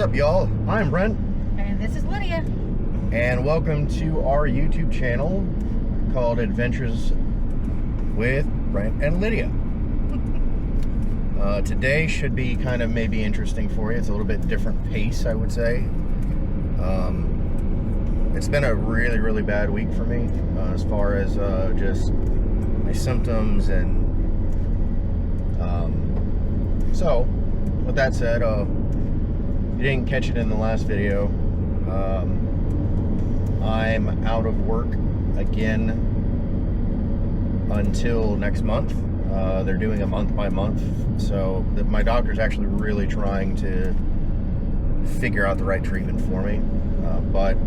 up, y'all? I'm Brent. And this is Lydia. And welcome to our YouTube channel called Adventures with Brent and Lydia. Today should be kind of maybe interesting for you. It's a little bit different pace, I would say. It's been a really, really bad week for me as far as just my symptoms and so with that said, you didn't catch it in the last video. I'm out of work again until next month. They're doing a month by month, so my doctor's actually really trying to figure out the right treatment for me, but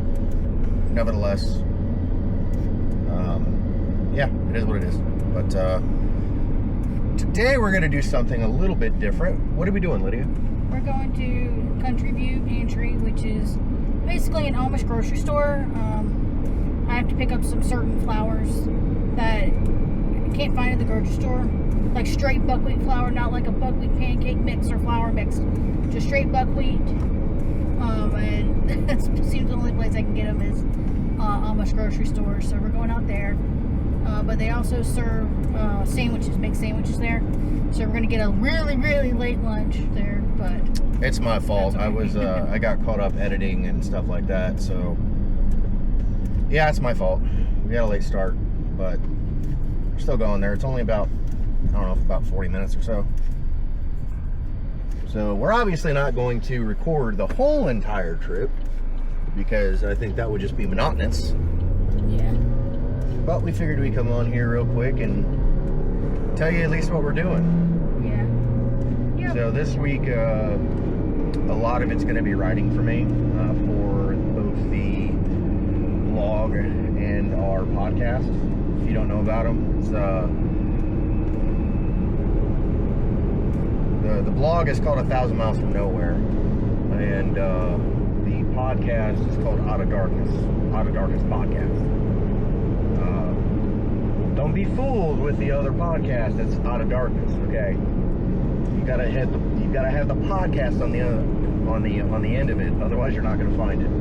nevertheless, yeah, it is what it is. But today we're going to do something a little bit different. What are we doing, Lydia? We're going to Country View Pantry, which is basically an Amish grocery store. I have to pick up some certain flours that I can't find in the grocery store. Like straight buckwheat flour, not like a buckwheat pancake mix or flour mixed. Just straight buckwheat. And it seems the only place I can get them is Amish grocery stores. So we're going out there. But they also serve sandwiches, make sandwiches there. So we're gonna get a really, really late lunch there. But it's my fault. Okay. I got caught up editing and stuff like that. So yeah, it's my fault. We got a late start, but we're still going there. It's only about, I don't know, about 40 minutes or so. So we're obviously not going to record the whole entire trip because I think that would just be monotonous. yeah. But we figured we'd come on here real quick and tell you at least what we're doing. Yeah. Yep. So this week, a lot of it's going to be writing for me for both the blog and our podcast. If you don't know about them, it's the blog is called 1,000 Miles from Nowhere, and the podcast is called Out of Darkness Podcast. Don't be fooled with the other podcast that's Out of Darkness. Okay, you gotta have the podcast on the end of it. Otherwise, you're not gonna find it.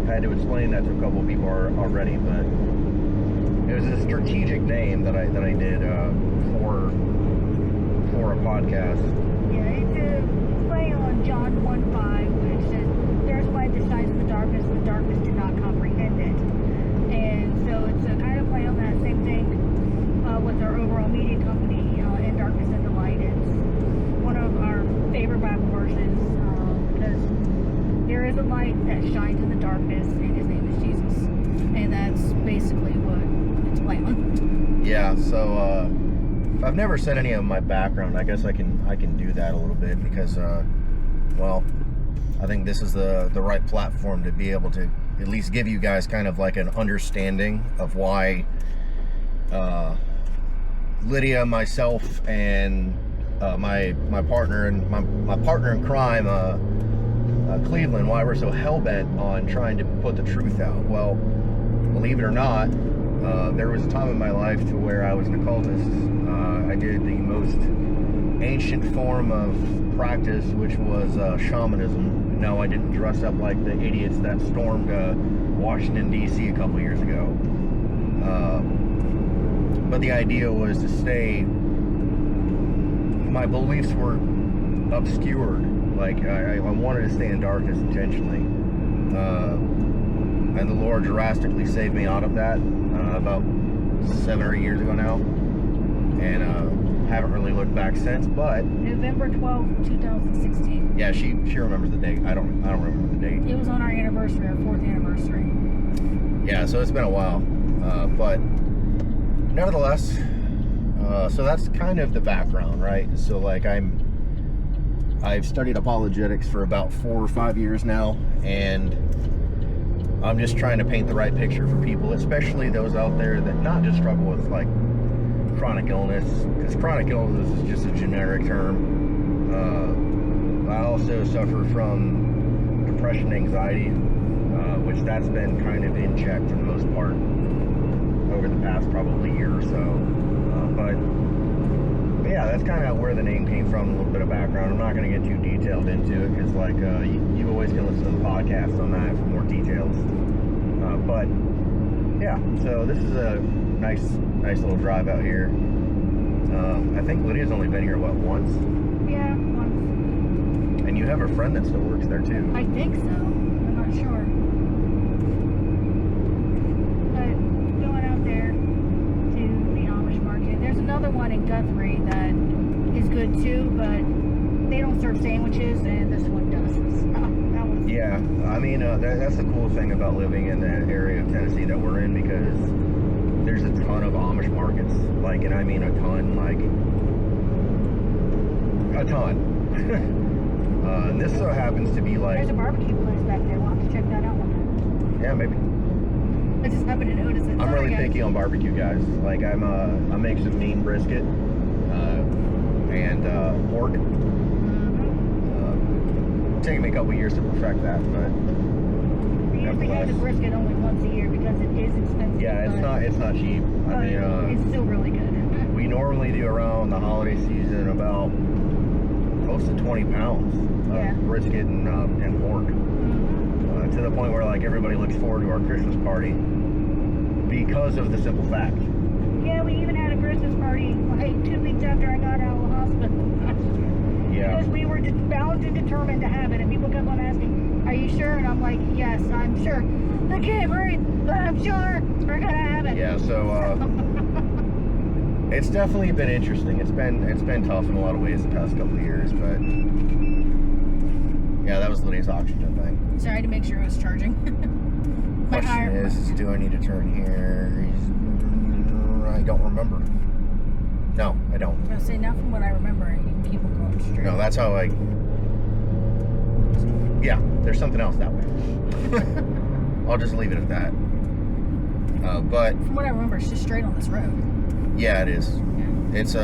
I had to explain that to a couple of people already, but it was a strategic name that I did for a podcast. Yeah, it's a play on John 1:5, which says, "There's light that shines in the darkness, and the darkness do not comprehend it." And so it's a kind of play on that same thing with our overall media company, In Darkness and the Light. It's one of our favorite Bible verses because there is a light that shines in the darkness, and His name is Jesus. And that's basically what it's playing on. Yeah, so I've never said any of my background. I guess I can do that a little bit because, well, I think this is the right platform to be able to at least give you guys kind of like an understanding of why Lydia, myself, and my partner and my partner in crime, Cleveland, why we're so hell-bent on trying to put the truth out. Well, believe it or not, there was a time in my life to where I was an occultist. I did the most ancient form of practice, which was shamanism. No, I didn't dress up like the idiots that stormed Washington, D.C. a couple years ago. But the idea was to stay, my beliefs were obscured. Like, I wanted to stay in darkness intentionally. And the Lord drastically saved me out of that about 7 or 8 years ago now. And haven't really looked back since, but November 12th, 2016. yeah, she remembers the date. I don't remember the date. It was on our anniversary, our 4th anniversary. Yeah, so it's been a while, but nevertheless, so that's kind of the background, right? So like I've studied apologetics for about 4 or 5 years now, and I'm just trying to paint the right picture for people, especially those out there that not just struggle with like chronic illness, because chronic illness is just a generic term. I also suffer from depression, anxiety, which that's been kind of in check for the most part over the past probably year or so. But yeah, that's kind of where the name came from, a little bit of background. I'm not going to get too detailed into it because, like, you always can listen to the podcast on that for more details. But, yeah, so this is a nice little drive out here. I think Lydia's only been here, what, once? Yeah, once. And you have a friend that still works there, too. I think so. I'm not sure. But going out there to the Amish market, there's another one in Guthrie that is good too, but they don't serve sandwiches, and this one does. So that was... Yeah, I mean, that's the cool thing about living in the area of Tennessee that we're in, because there's a ton of Amish markets. Like, and I mean a ton, like, a ton. And this so happens to be like... There's a barbecue place back there. We'll have to check that out one time. Yeah, maybe. I just happened to notice it. I'm really picky on barbecue, guys. Like, I make some mean brisket and pork. Taking me a couple years to perfect that, but We usually have the brisket only once a year because it is expensive. yeah, it's not cheap. I mean, it's still really good. we normally do around the holiday season about close to 20 pounds of brisket and pork. To the point where, like, everybody looks forward to our Christmas party because of the simple fact. Yeah, we even had a Christmas party like 2 weeks after I got out of the hospital. Yeah. Because we were bound and determined to have it, and people kept on asking, "Are you sure?" And I'm like, "Yes, I'm sure. I can't breathe, but I'm sure we're gonna have it." Yeah. So it's definitely been interesting. It's been tough in a lot of ways the past couple of years, but yeah, that was Lydia's oxygen thing. Sorry, I had to make sure it was charging. Question is, do I need to turn here? I don't remember. No, I don't. I was gonna say, not from what I remember, people going straight. No, that's how I... Yeah, there's something else that way. I'll just leave it at that. But... From what I remember, it's just straight on this road. Yeah, it is. Yeah. It's,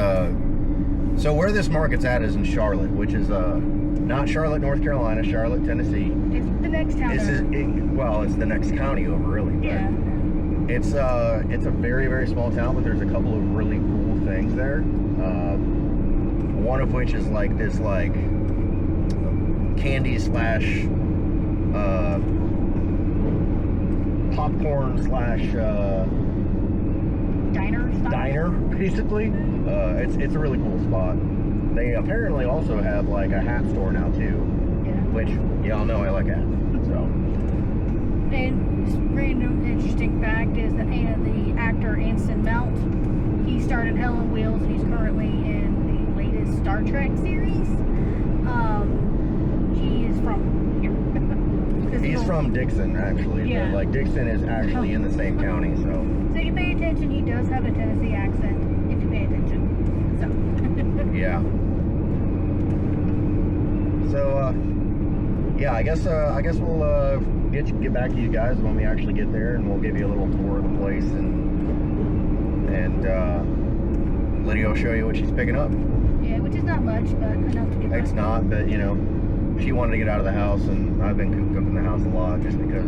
So where this market's at is in Charlotte, which is, not Charlotte, North Carolina, Charlotte, Tennessee. It's the next town. Well, it's the next county over, really. But yeah. It's a very, very small town, but there's a couple of really cool things there. One of which is like this, like, candy slash popcorn slash diner, basically. It's a really cool spot. They apparently also have like a hat store now too, which y'all know I like hats. So. And just random interesting fact is that the actor Anson Mount, he starred in Hell on Wheels, and he's currently in the latest Star Trek series. He is from here. He's from Dixon, actually. Yeah. But, like, Dixon is actually in the same county, so. So you pay attention, he does have a Tennessee accent, if you pay attention. So. Yeah. So, yeah, I guess we'll get back to you guys when we actually get there, and we'll give you a little tour of the place, and Lydia will show you what she's picking up. Yeah, which is not much, but enough to get by. It's not, but, you know, she wanted to get out of the house, and I've been cooped up in the house a lot just because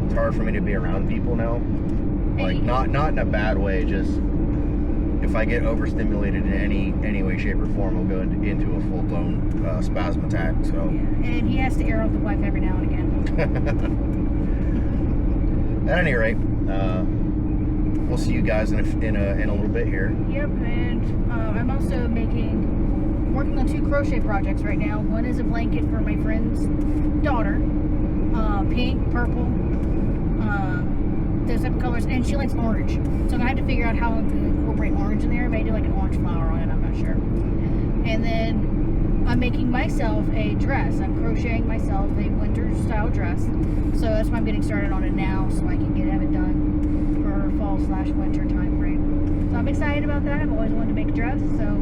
it's hard for me to be around people now. Like, not in a bad way, just if I get overstimulated in any way, shape, or form, I'll go into a full-blown spasm attack. So. Yeah, and he has to air out the wife every now and again. At any rate, we'll see you guys in a little bit here. Yep, and I'm also working on 2 crochet projects right now. One is a blanket for my friend's daughter, pink, purple, those type of colors, and she likes orange. So I'm gonna have to figure out how I'm gonna incorporate orange in there. Maybe do like an orange flower on it, I'm not sure. And then I'm making myself a dress. I'm crocheting myself a winter style dress. So that's why I'm getting started on it now, so I can have it done for fall/winter time frame. So I'm excited about that. I've always wanted to make a dress, so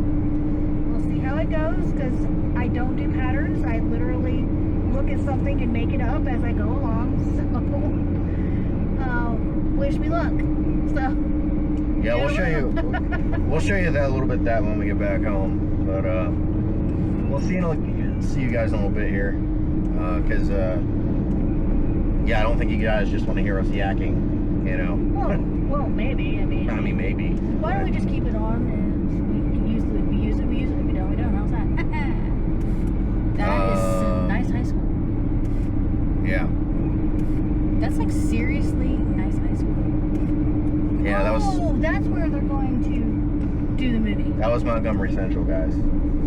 we'll see how it goes, because I don't do patterns. I literally look at something and make it up as I go along. So wish me luck. So yeah, we'll show you. We'll show you that a little bit when we get back home. But we'll see you guys in a little bit here, because yeah, I don't think you guys just want to hear us yakking, you know. Well, maybe. I mean, maybe. Why don't we just keep it on and we can use the That is a nice high school. Yeah. That's like seriously nice high school. Yeah, that was. Oh, that's where they're going to do the movie. That was Montgomery Central, guys.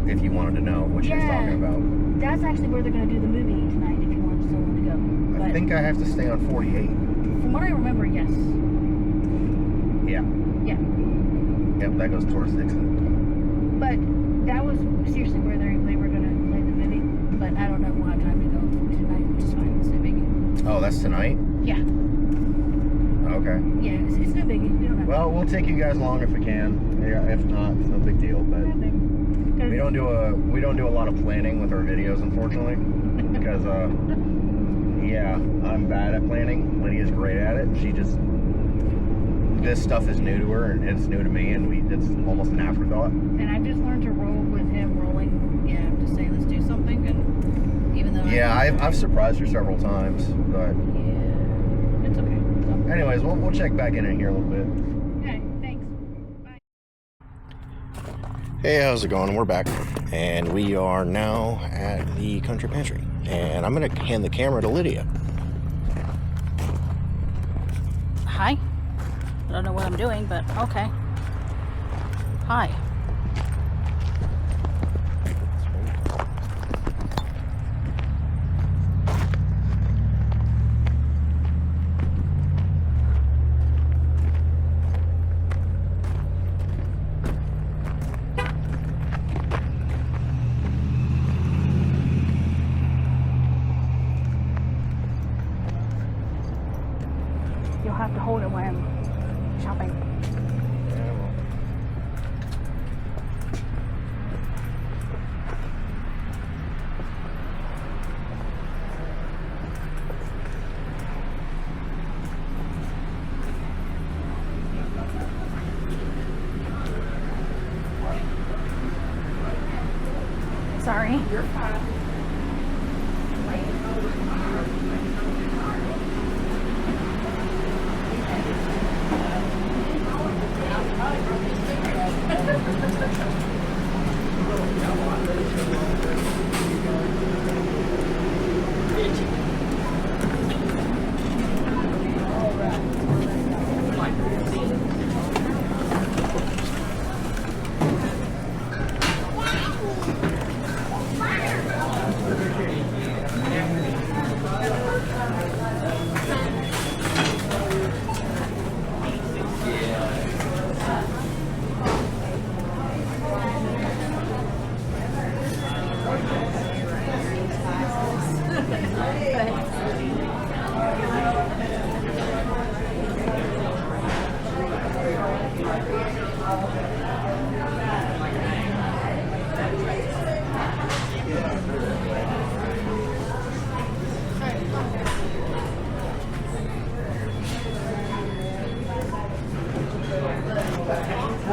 If you wanted to know what she was talking about. That's actually where they're going to do the movie tonight. If you want someone to go. I think I have to stay on 48. From what I remember, yes. Yeah. Yeah. Yep, that goes towards Dixon. But that was seriously where they were going to play the movie. But I don't know what time to go tonight, which is fine. It's no biggie. Oh, that's tonight? Yeah. Okay. Yeah, it's no biggie. We don't have Well, we'll take you guys along if we can. Yeah, if not, it's no big deal. But we don't do a lot of planning with our videos, unfortunately, because yeah, I'm bad at planning. Lydia's great at it. She just this stuff is new to her and it's new to me, and it's almost an afterthought. And I've just learned to roll with him rolling. Yeah, just say let's do something, and even though I've surprised her several times, but yeah, it's okay. So. Anyways, we'll check back in here a little bit. Okay, thanks. Bye. Hey, how's it going? We're back, and we are now at the Country Pantry, and I'm gonna hand the camera to Lydia. Hi. I don't know what I'm doing, but okay. Hi. You'll have to hold it when I'm shopping. Sorry. You're fine.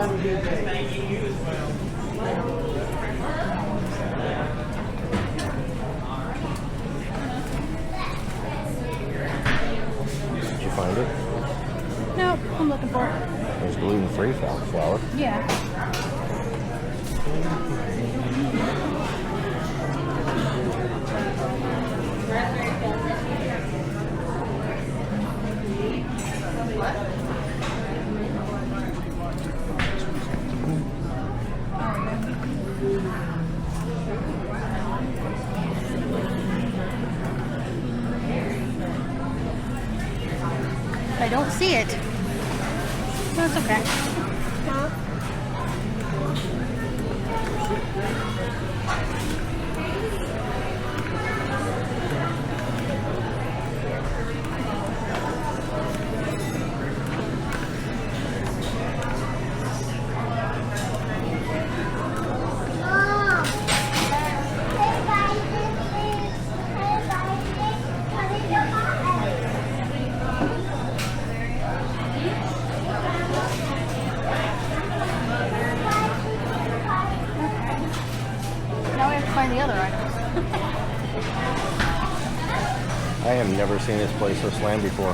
Did you find it? No, I'm looking for it. There's gluten-free flour. Yeah. I don't see it. That's okay. Now we have to find the other items. I have never seen this place so slammed before.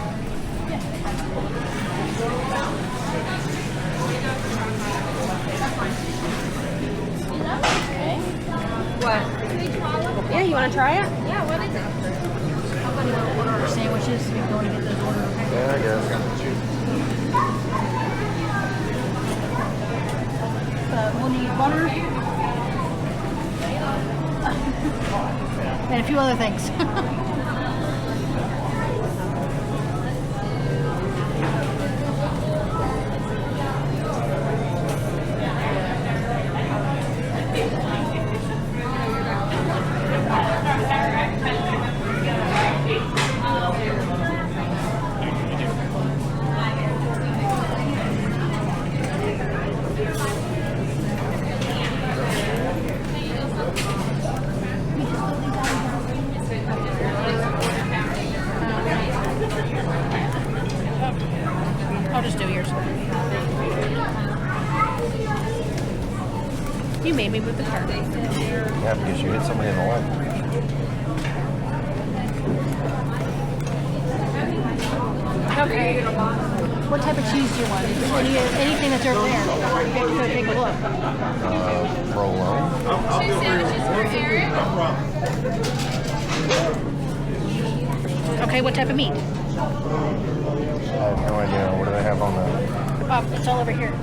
Okay. What? Yeah, you want to try it? Yeah, what is it? Order sandwiches. We're going to get those ordered. Okay. Yeah, I guess. We'll need butter and a few other things. I'll just do yours. You made me with the card. Yeah, because you hit somebody in the leg. Okay. What type of cheese do you want? Anything that's over there. You have to go take a look. Provolone. Two sandwiches for Eric. Okay, what type of meat? I have no idea. What do they have on that? It's all over here.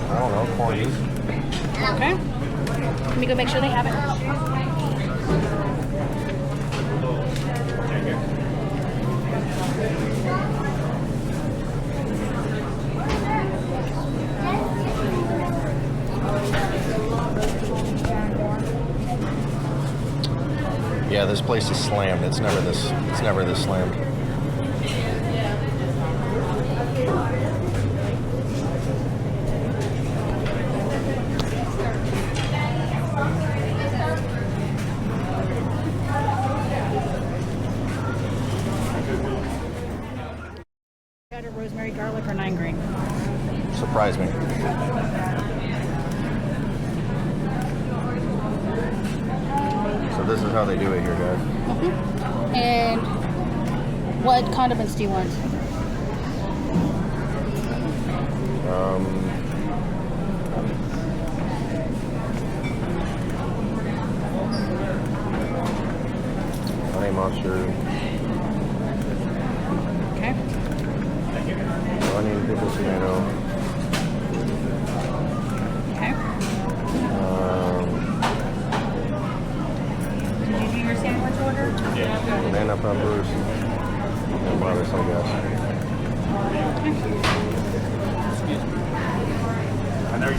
I don't know. Corned beef. Okay. Let me go make sure they have it. Yeah, this place is slammed. It's never this slammed. Got a rosemary, garlic, or 9 grain. Surprised me. So this is how they do it here, guys. And what condiments do you want? Honey mustard, Okay. onion, pickle, tomato. Okay. Did you do your sandwich order? Banana peppers, and lettuce, I guess. I know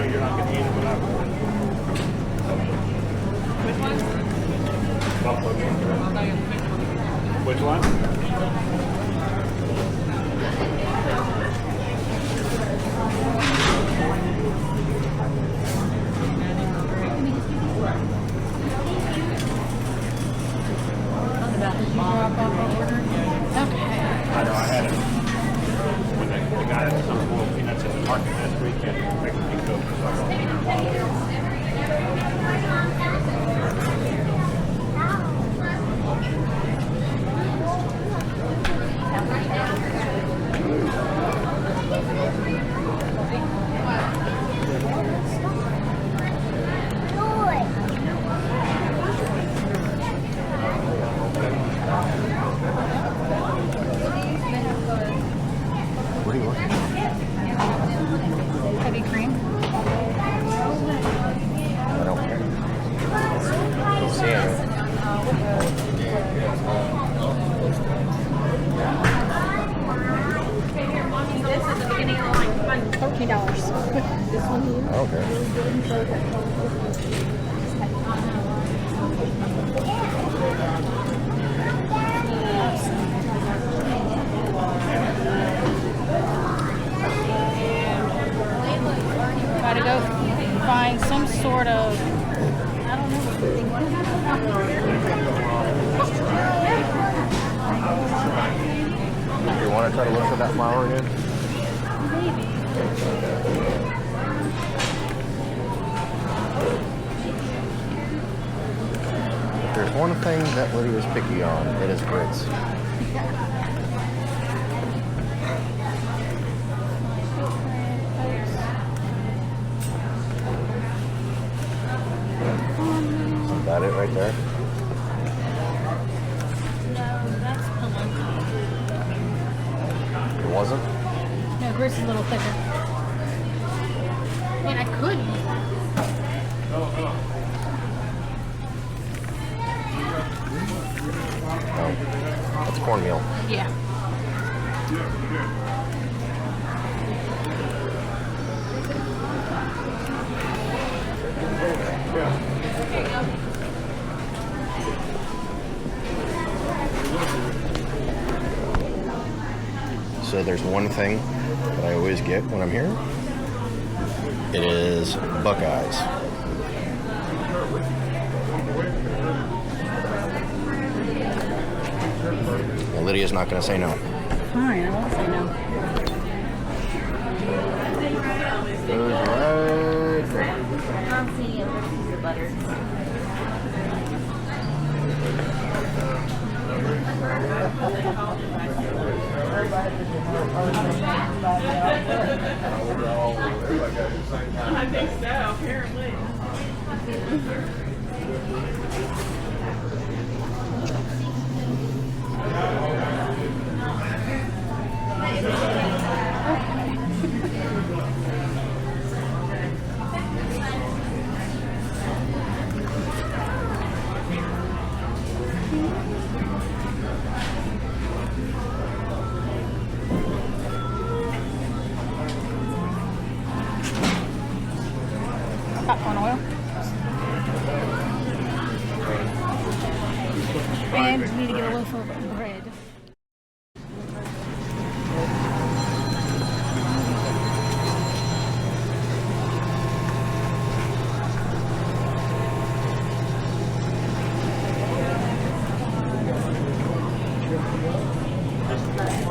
you're not going to eat it, but I will. Which one? Buffalo chicken. Which one? Okay. I know I had it. When the guy had some boiled peanuts in the market last weekend, making me go for What do you want? Heavy cream. I don't care. See it. This is the beginning of the line. Come on. $13. This one here. Okay. Gotta go find some sort of, I don't know. Do you want to try to look for that flour again? Maybe. If there's one thing that Lydia's picky on, it is grits. it right there? No, that's Palumbo. It wasn't? No, Gris is a little thicker. I mean, I could. No. That's cornmeal. Yeah. So there's one thing that I always get when I'm here. It is Buckeyes. And Lydia's not going to say no. Fine, I won't say no. I'm seeing a little piece of butter. I think so, apparently. Popcorn oil. And we need to get a loaf of bread.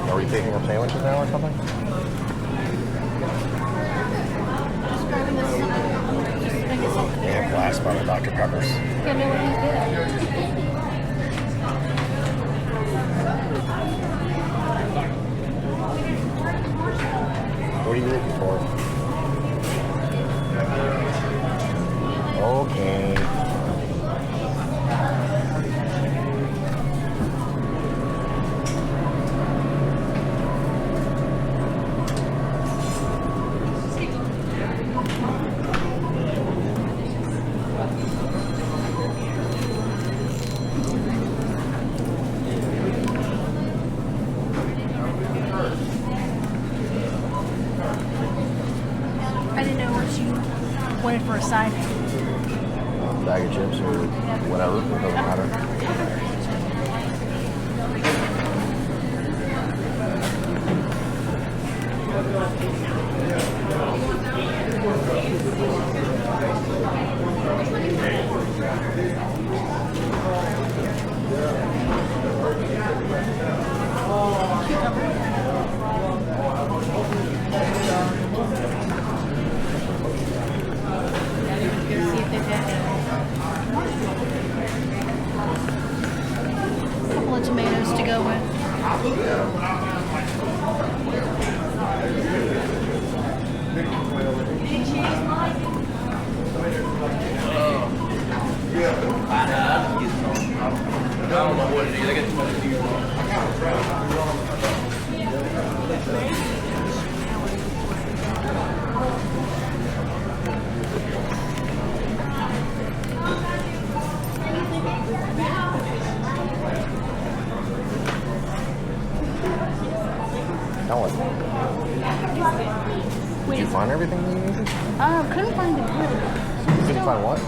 Are we picking up sandwiches now or something? Just grabbing this. Just make it something. They have glass bottle Dr. Peppers. Yeah, no, what he did. What are you looking for? Okay. I didn't know what you wanted for a side. Bag of chips or whatever. It doesn't matter. See if they've got a couple of tomatoes to go with. Ellen, did you find everything that you needed? Couldn't find the bread. You couldn't find what?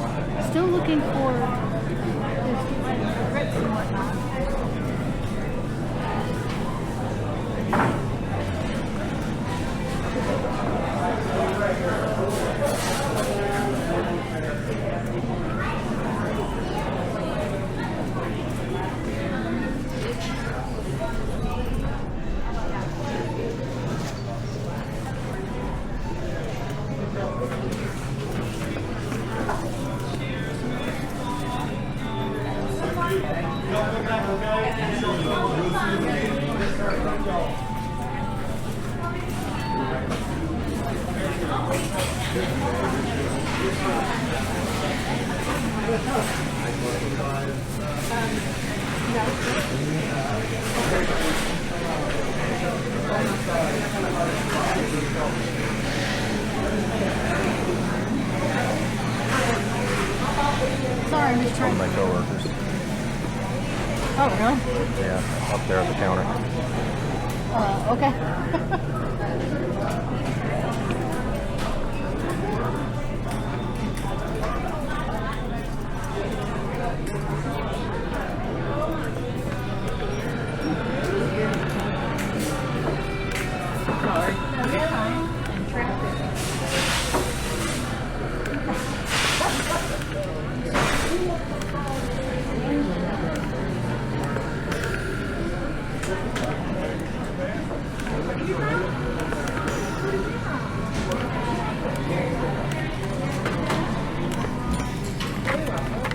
Still looking for grits and whatnot. Sorry, I'm just One of trying. my coworkers. Oh, really? Yeah, up there at the counter. Okay.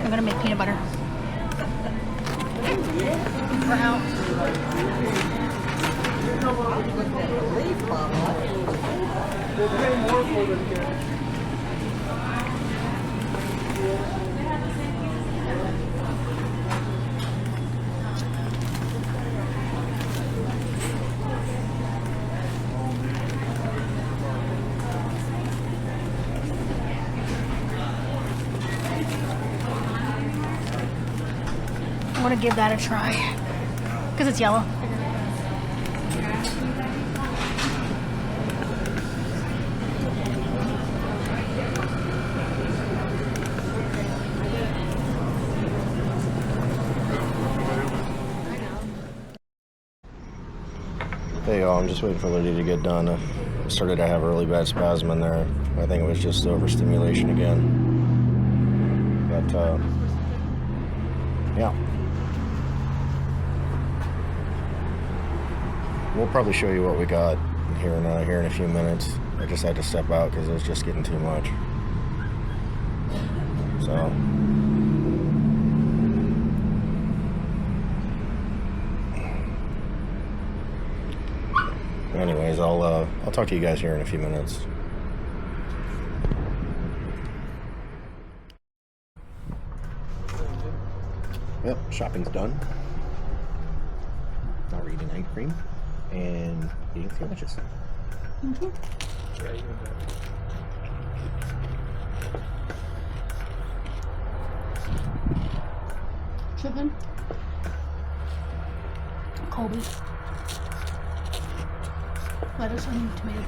I'm gonna make peanut butter. We're out. I want to give that a try because it's yellow. Hey y'all, I'm just waiting for Lydia to get done. I started to have a really bad spasm in there. I think it was just overstimulation again. But yeah. We'll probably show you what we got here in a few minutes. I just had to step out because it was just getting too much. So anyways, I'll talk to you guys here in a few minutes. Yep, shopping's done. Now we're eating ice cream and eating sandwiches. Chicken. Colby. Lettuce, onion, tomato.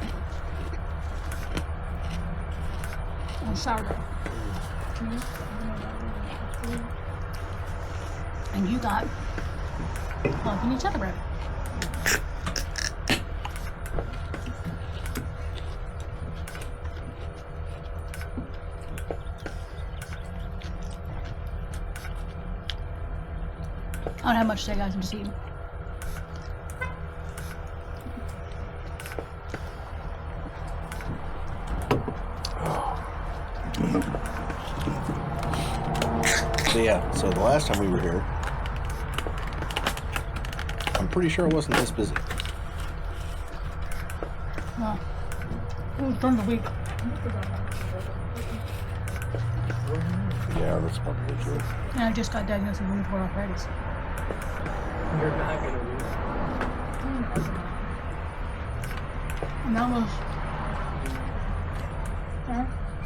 And sourdough. And you got jalapeno cheddar bread. I don't have much to say, guys. I'm just eating. So yeah, so the last time we were here, I'm pretty sure it wasn't this busy. Well, it was during the week. Yeah, that's probably true. And I just got diagnosed with rheumatoid arthritis. You're not gonna lose. And that was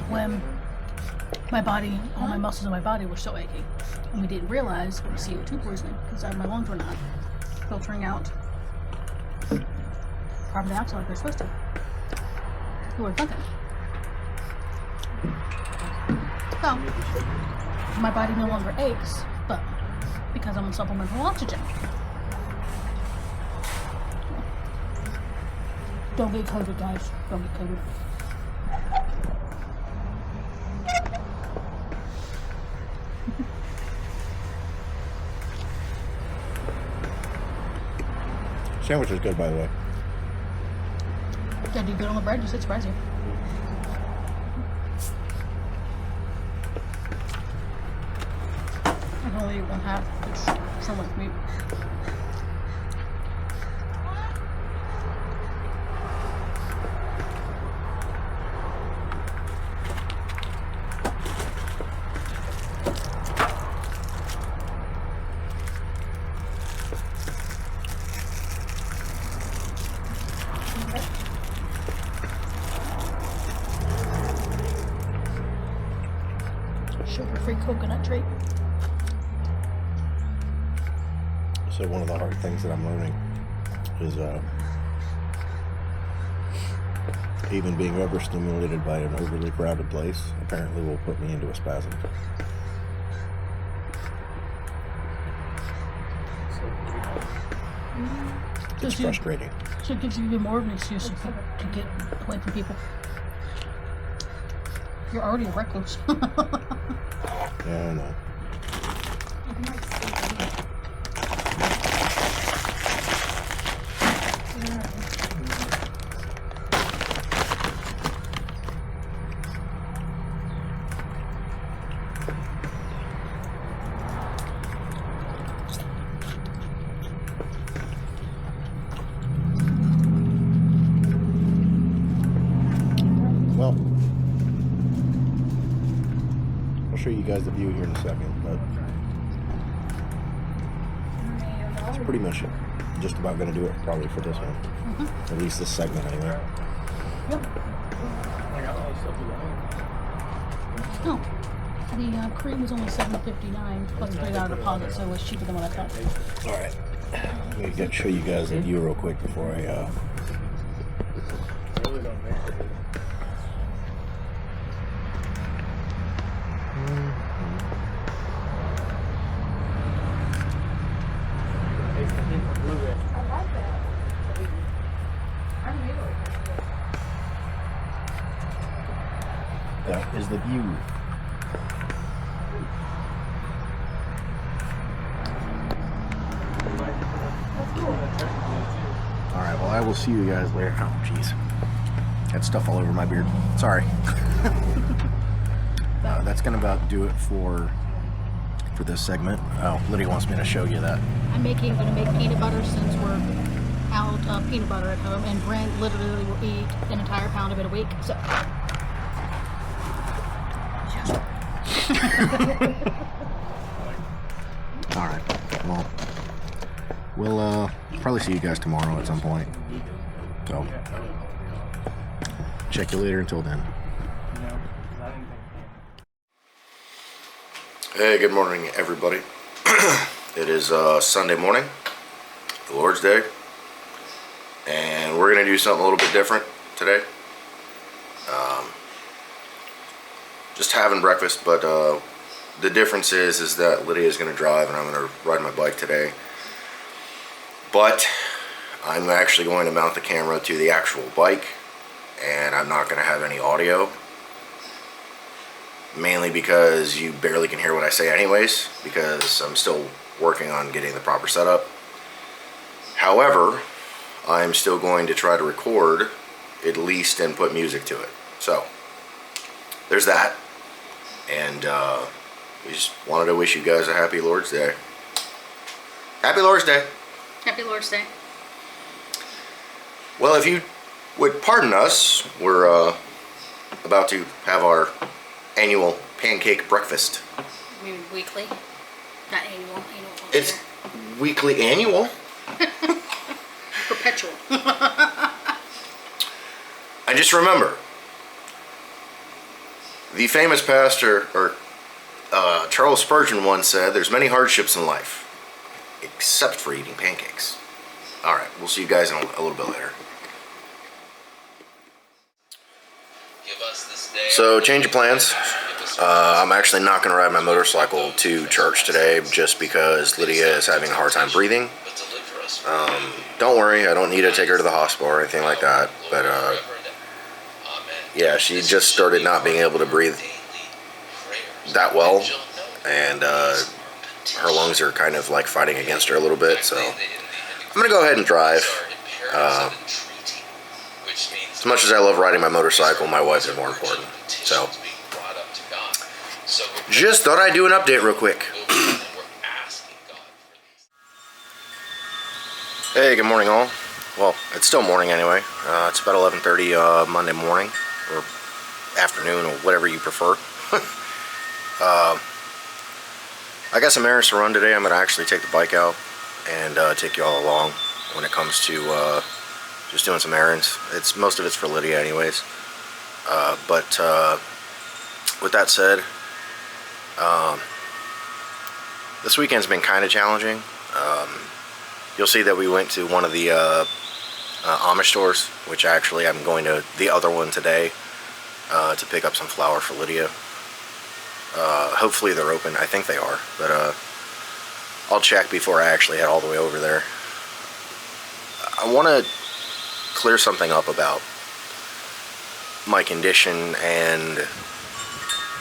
when my body, all my muscles in my body were so achy. And we didn't realize it was CO2 poisoning because my lungs were not filtering out carbon dioxide like they're supposed to. Who were thinking? So, my body no longer aches, but because I'm on supplemental oxygen. Don't get COVID, guys. Don't get COVID. Sandwich is good, by the way. Yeah, do good on the bread. You said surprise you. I can only eat one half. It's so much meat. Coconut tree. So one of the hard things that I'm learning is even being overstimulated by an overly crowded place apparently will put me into a spasm. It's frustrating. So it gives you even more of an excuse to get away from people. You're already recluse. Yeah, I know. Well, I'll show you guys the view here in a second, but that's pretty much it. Just about going to do it probably for this one. At least this segment anyway. Yep. Oh, the cream was only $7.59 plus $3 deposit, so it was cheaper than what I thought. Alright. Let me show you guys the view real quick before I that is the view. Alright, well I will see you guys later. Oh jeez. Got stuff all over my beard. Sorry. That's gonna about do it for this segment. Oh, Lydia wants me to show you that. I'm gonna make peanut butter since we're out of peanut butter at home, and Brent literally will eat an entire pound of it a week. So. Alright, well, we'll probably see you guys tomorrow at some point. So, check you later until then. Hey, good morning, everybody. It is Sunday morning, the Lord's Day, and we're going to do something a little bit different today. Just having breakfast, but the difference is that Lydia is going to drive and I'm going to ride my bike today. But I'm actually going to mount the camera to the actual bike, and I'm not going to have any audio. Mainly because you barely can hear what I say anyways, because I'm still working on getting the proper setup. However, I'm still going to try to record at least and put music to it. So, there's that. And we just wanted to wish you guys a happy Lord's Day. Happy Lord's Day. Happy Lord's Day. Well, if you would pardon us, we're about to have our annual pancake breakfast. Maybe weekly? Not annual. It's weekly annual. Perpetual. I just remember the famous pastor, or Charles Spurgeon once said, there's many hardships in life, except for eating pancakes. Alright, we'll see you guys in a little bit later. So, change of plans. I'm actually not going to ride my motorcycle to church today just because Lydia is having a hard time breathing. Don't worry, I don't need to take her to the hospital or anything like that, but yeah, she just started not being able to breathe that well, and her lungs are kind of like fighting against her a little bit, so I'm going to go ahead and drive. As much as I love riding my motorcycle, my wife is more important. So, just thought I'd do an update real quick. Hey, good morning all. Well, it's still morning anyway. It's about 11:30 Monday morning, or afternoon, or whatever you prefer. I got some errands to run today. I'm going to actually take the bike out and take you all along when it comes to just doing some errands. Most of it's for Lydia anyways. But with that said, This weekend's been kind of challenging. You'll see that we went to one of the Amish stores, which actually I'm going to the other one today to pick up some flour for Lydia. Hopefully they're open. I think they are, but I'll check before I actually head all the way over there. I want to clear something up about my condition and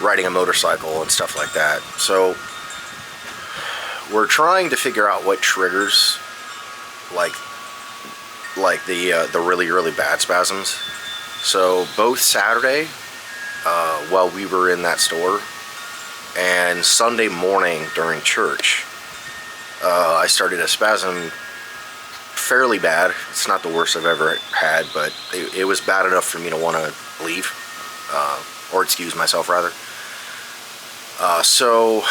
riding a motorcycle and stuff like that. So we're trying to figure out what triggers like the really bad spasms. So both Saturday while we were in that store and Sunday morning during church, I started a spasm fairly bad. It's not the worst I've ever had, but it was bad enough for me to want to leave, or excuse myself rather. So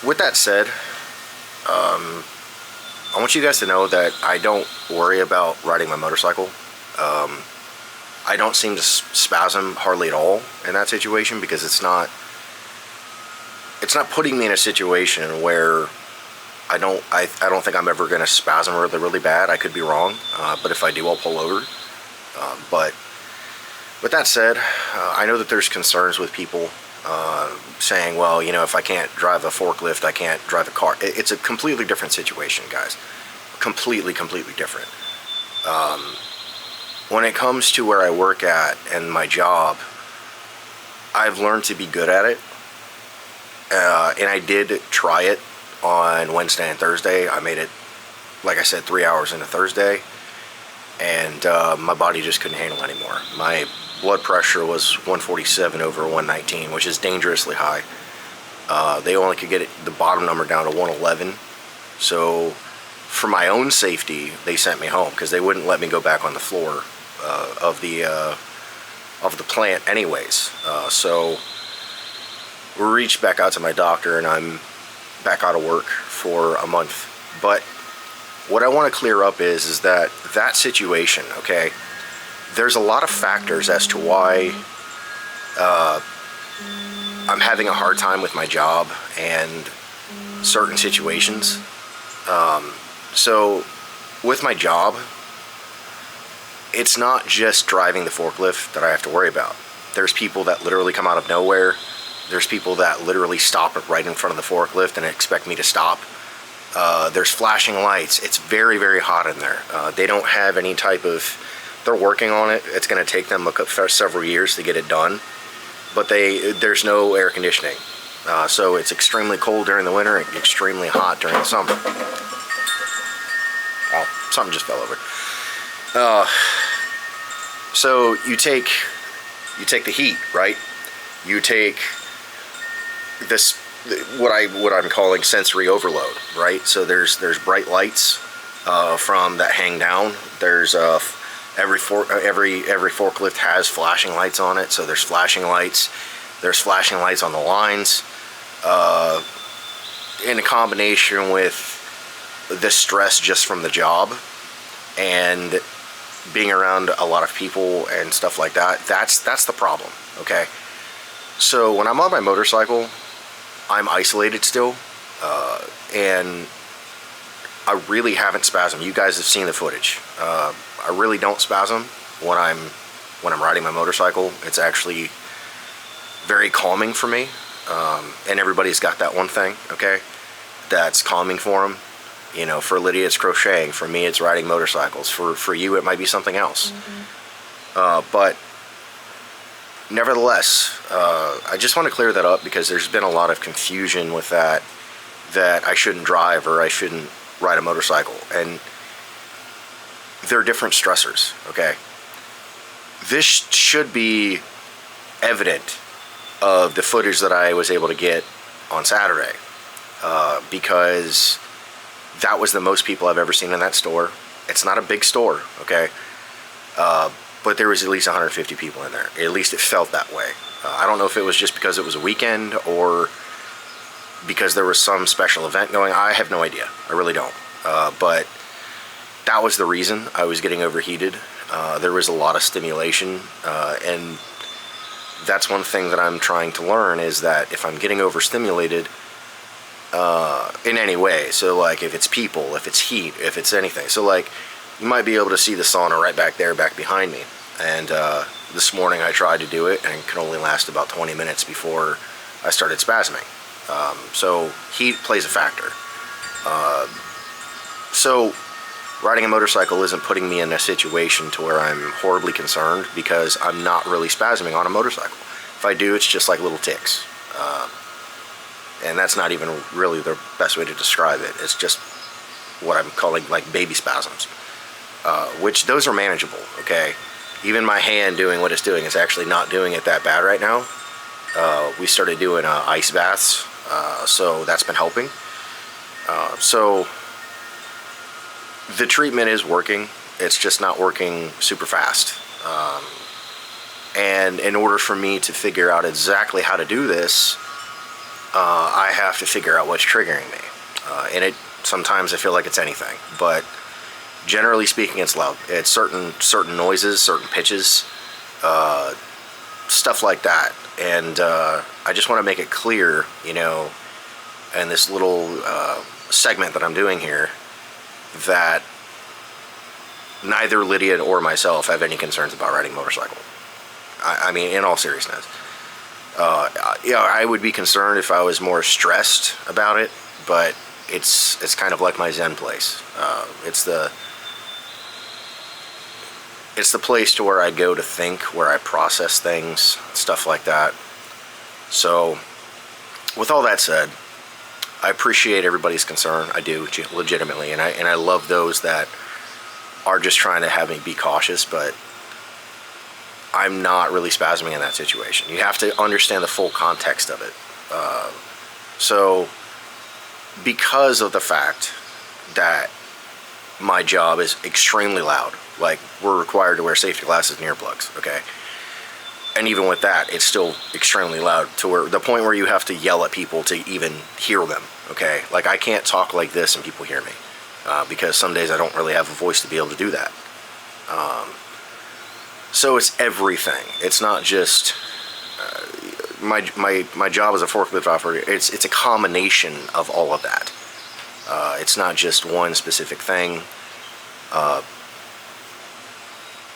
with that said, I want you guys to know that I don't worry about riding my motorcycle. I don't seem to spasm hardly at all in that situation, because it's not putting me in a situation where I don't think I'm ever going to spasm really bad. I could be wrong, but if I do, I'll pull over. But with that said, I know that there's concerns with people saying, well, you know, if I can't drive a forklift, I can't drive a car. It's a completely different situation, guys. Completely different. When it comes to where I work at and my job, I've learned to be good at it. And I did try it on Wednesday and Thursday. I made it, like I said, 3 hours into Thursday, and my body just couldn't handle it anymore. My blood pressure was 147 over 119, which is dangerously high. They only could get the bottom number down to 111. So for my own safety, they sent me home, because they wouldn't let me go back on the floor of the plant anyways. So we reached back out to my doctor, and I'm back out of work for a month. But what I want to clear up is that situation, okay, there's a lot of factors as to why I'm having a hard time with my job and certain situations. So with my job, it's not just driving the forklift that I have to worry about. There's people that literally come out of nowhere. There's people that literally stop right in front of the forklift and expect me to stop. There's flashing lights. It's very hot in there. They don't have any type of, they're working on it. It's going to take them several years to get it done, but there's no air conditioning. So it's extremely cold during the winter and extremely hot during the summer. Oh, something just fell over. So you take the heat, right? You take this, what I'm calling sensory overload, right? So there's bright lights from that hang down. There's every forklift has flashing lights on it. So there's flashing lights. There's flashing lights on the lines. In a combination with the stress just from the job and being around a lot of people and stuff like that, that's the problem, okay? So when I'm on my motorcycle, I'm isolated still, and I really haven't spasmed. You guys have seen the footage. I really don't spasm when I'm riding my motorcycle. It's actually very calming for me, and everybody's got that one thing, okay, that's calming for them. You know, for Lydia it's crocheting, for me it's riding motorcycles, for you it might be something else. But nevertheless, I just want to clear that up, because there's been a lot of confusion with that I shouldn't drive or I shouldn't ride a motorcycle, and they're different stressors, okay? This should be evident of the footage that I was able to get on Saturday, because that was the most people I've ever seen in that store. It's not a big store, okay? But there was at least 150 people in there. At least it felt that way. I don't know if it was just because it was a weekend or because there was some special event going. I have no idea. I really don't. But that was the reason I was getting overheated. There was a lot of stimulation, and that's one thing that I'm trying to learn, is that if I'm getting overstimulated in any way, so like if it's people, if it's heat, if it's anything, so like you might be able to see the sauna right back there, back behind me, and this morning I tried to do it and it could only last about 20 minutes before I started spasming. So heat plays a factor. So riding a motorcycle isn't putting me in a situation to where I'm horribly concerned, because I'm not really spasming on a motorcycle. If I do, it's just like little ticks. And that's not even really the best way to describe it. It's just what I'm calling like baby spasms, which those are manageable, okay? Even my hand doing what it's doing is actually not doing it that bad right now. We started doing ice baths, so that's been helping. So the treatment is working. It's just not working super fast. And in order for me to figure out exactly how to do this, I have to figure out what's triggering me. And sometimes I feel like it's anything, but generally speaking, it's loud. It's certain noises, certain pitches, stuff like that. And I just want to make it clear, you know, in this little segment that I'm doing here, that neither Lydia or myself have any concerns about riding a motorcycle. I mean, in all seriousness. Yeah, I would be concerned if I was more stressed about it, but it's kind of like my Zen place. It's the place to where I go to think, where I process things, stuff like that. So, with all that said, I appreciate everybody's concern. I do, legitimately, and I love those that are just trying to have me be cautious, but I'm not really spasming in that situation. You have to understand the full context of it. So, because of the fact that my job is extremely loud, like we're required to wear safety glasses and earplugs, okay? And even with that, it's still extremely loud, to where the point where you have to yell at people to even hear them, okay? Like I can't talk like this and people hear me, because some days I don't really have a voice to be able to do that. So it's everything. It's not just my job as a forklift operator. It's a combination of all of that. It's not just one specific thing.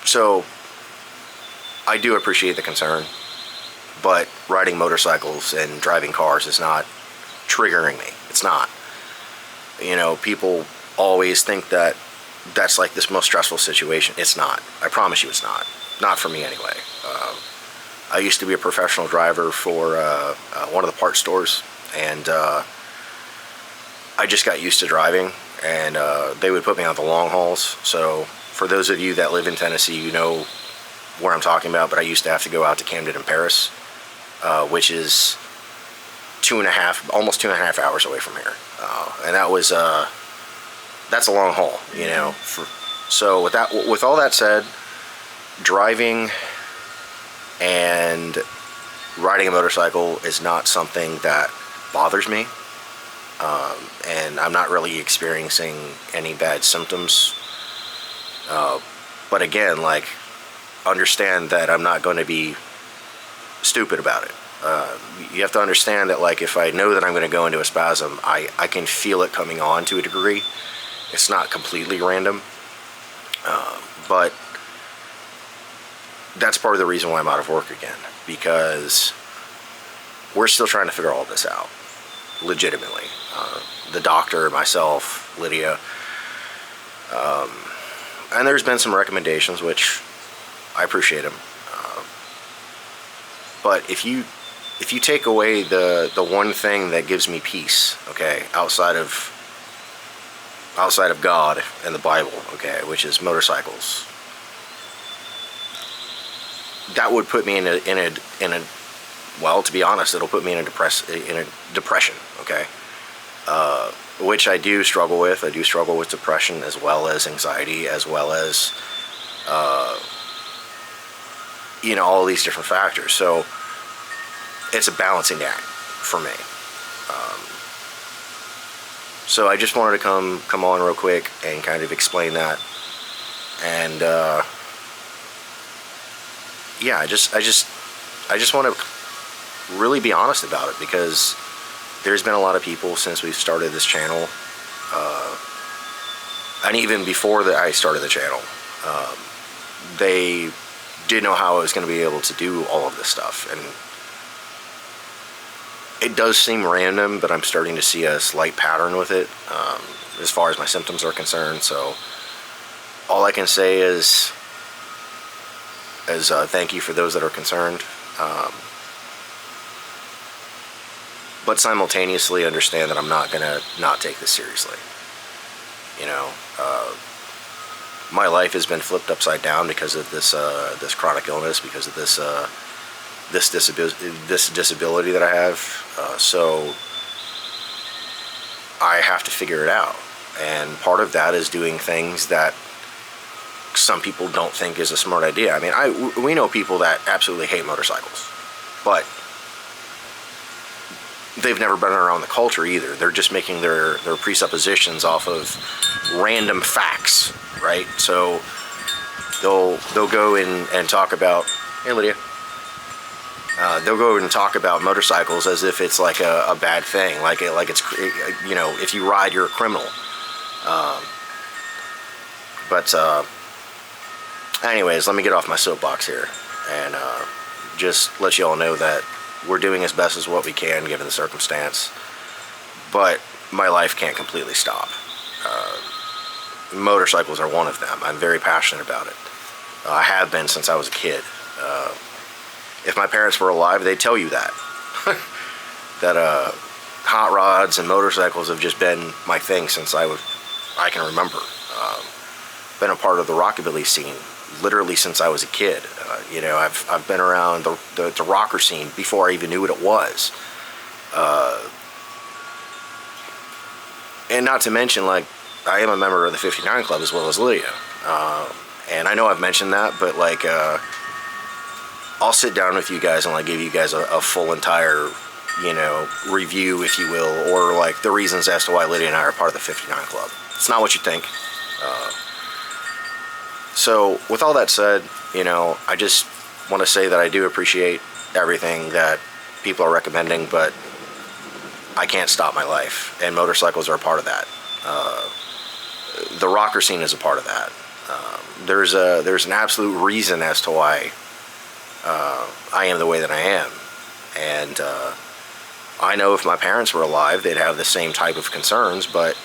So I do appreciate the concern, but riding motorcycles and driving cars is not triggering me. It's not. You know, people always think that that's like this most stressful situation. It's not. I promise you it's not. Not for me anyway. I used to be a professional driver for one of the parts stores, and I just got used to driving, and they would put me on the long hauls. So for those of you that live in Tennessee, you know where I'm talking about, but I used to have to go out to Camden and Paris, which is almost 2.5 hours away from here. And that was, that's a long haul, you know. So with all that said, driving and riding a motorcycle is not something that bothers me. And I'm not really experiencing any bad symptoms. But again, like, understand that I'm not going to be stupid about it. You have to understand that, like, if I know that I'm going to go into a spasm, I can feel it coming on to a degree. It's not completely random. But that's part of the reason why I'm out of work again, because we're still trying to figure all this out, legitimately. The doctor, myself, Lydia, and there's been some recommendations, which I appreciate them. But if you take away the one thing that gives me peace, okay, outside of God and the Bible, okay, which is motorcycles, that would put me in a well, to be honest, it'll put me in a depression, okay, which I do struggle with. I do struggle with depression, as well as anxiety, as well as you know, all these different factors. So it's a balancing act for me. So I just wanted to come on real quick and kind of explain that. And yeah, I just I just want to really be honest about it, because there's been a lot of people since we've started this channel, and even before I started the channel, they didn't know how I was going to be able to do all of this stuff. And it does seem random, but I'm starting to see a slight pattern with it, as far as my symptoms are concerned. So all I can say is thank you for those that are concerned, but simultaneously understand that I'm not gonna not take this seriously. You know, my life has been flipped upside down because of this this chronic illness, because of this this disability that I have. So I have to figure it out, and part of that is doing things that some people don't think is a smart idea. I mean, we know people that absolutely hate motorcycles, but they've never been around the culture either. They're just making their presuppositions off of random facts, right? So they'll go in and talk about, hey Lydia, they'll go and talk about motorcycles as if it's like a bad thing, like it's, you know, if you ride, you're a criminal. But anyways, let me get off my soapbox here and just let you all know that we're doing as best as what we can given the circumstance, but my life can't completely stop. Motorcycles are one of them. I'm very passionate about it. I have been since I was a kid. If my parents were alive, they'd tell you that. That hot rods and motorcycles have just been my thing since I can remember. Been a part of the rockabilly scene literally since I was a kid. You know, I've been around the rocker scene before I even knew what it was. And not to mention, like, I am a member of the 59 Club as well as Lydia. And I know I've mentioned that, but like, I'll sit down with you guys and like give you guys a full entire, you know, review, if you will, or like the reasons as to why Lydia and I are part of the 59 Club. It's not what you think. So with all that said, you know, I just want to say that I do appreciate everything that people are recommending, but I can't stop my life, and motorcycles are a part of that. The rocker scene is a part of that. There's an absolute reason as to why I am the way that I am, and I know if my parents were alive, they'd have the same type of concerns, but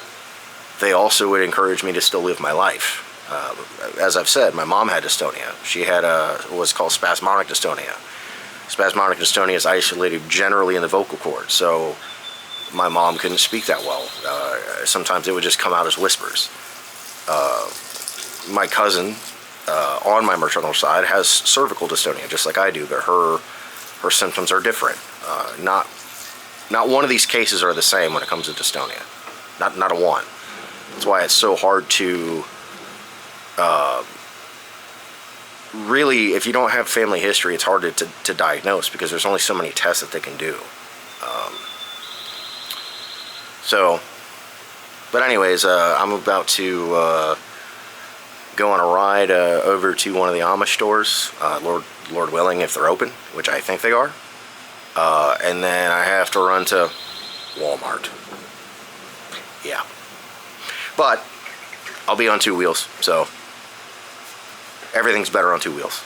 they also would encourage me to still live my life. As I've said, my mom had dystonia. She had what's called spasmodic dystonia. Spasmodic dystonia is isolated generally in the vocal cords, so my mom couldn't speak that well. Sometimes it would just come out as whispers. My cousin, on my maternal side, has cervical dystonia, just like I do, but her symptoms are different. Not one of these cases are the same when it comes to dystonia. Not a one. That's why it's so hard to really, if you don't have family history, it's hard to diagnose, because there's only so many tests that they can do. But anyways, I'm about to go on a ride over to one of the Amish stores, Lord willing, if they're open, which I think they are. And then I have to run to Walmart. Yeah. But I'll be on two wheels, so everything's better on two wheels.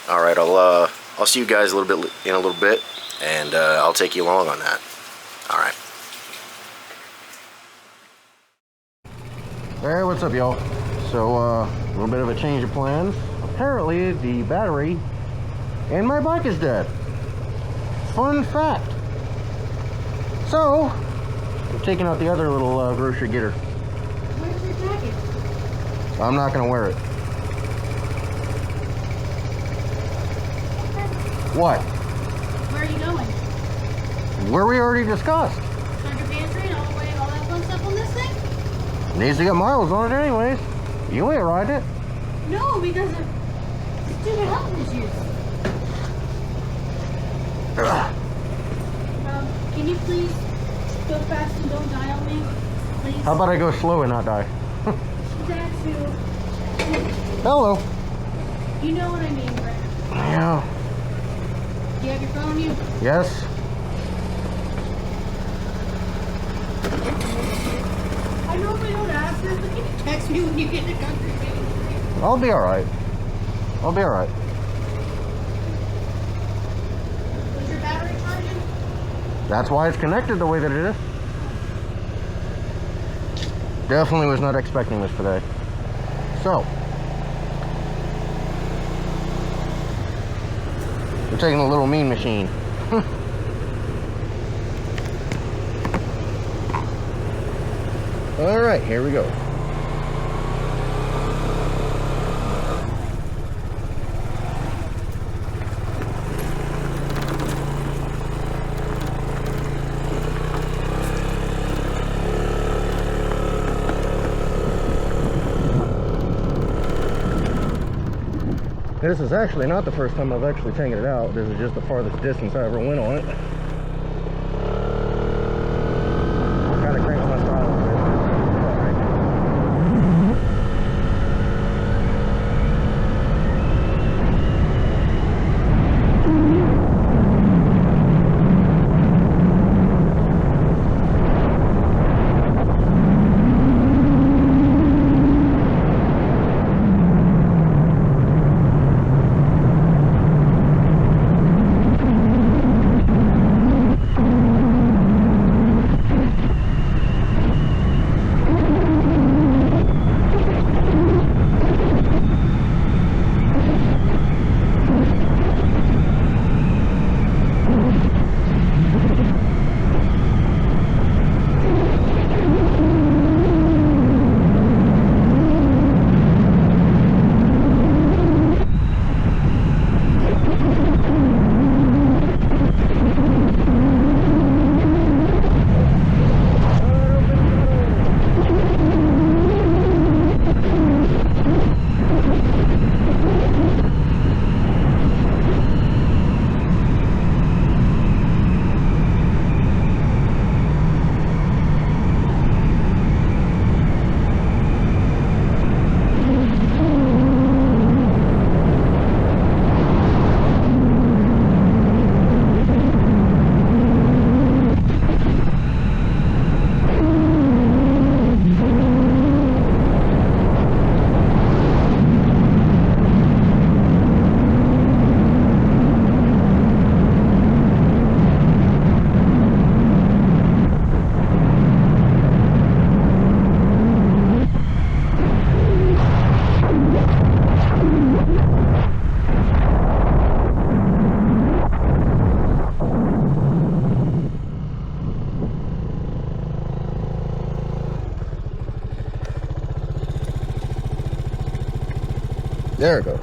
All right, I'll see you guys in a little bit, and I'll take you along on that. All right. Hey, what's up, y'all? So, a little bit of a change of plans. Apparently, the battery in my bike is dead. Fun fact. So, I'm taking out the other little grocery getter. Where's your jacket? I'm not gonna wear it. What? Where are you going? Where we already discussed. Start your pantry and all the way, all that fun stuff on this thing? Needs to get miles on it anyways. You ain't riding it. No, because of stupid health issues. Can you please go fast and don't die on me? Please? How about I go slow and not die? That too. Hello. You know what I mean, Brett. Yeah. You have your phone on you? Yes. I normally don't ask this, but can you text me when you get in the country? I'll be alright. I'll be alright. Was your battery charging? That's why it's connected the way that it is. Definitely was not expecting this today. So, we're taking a little mean machine. All right, here we go. This is actually not the first time I've actually taken it out. This is just the farthest distance I ever went on it. Kind of cranked my style a bit. There it goes.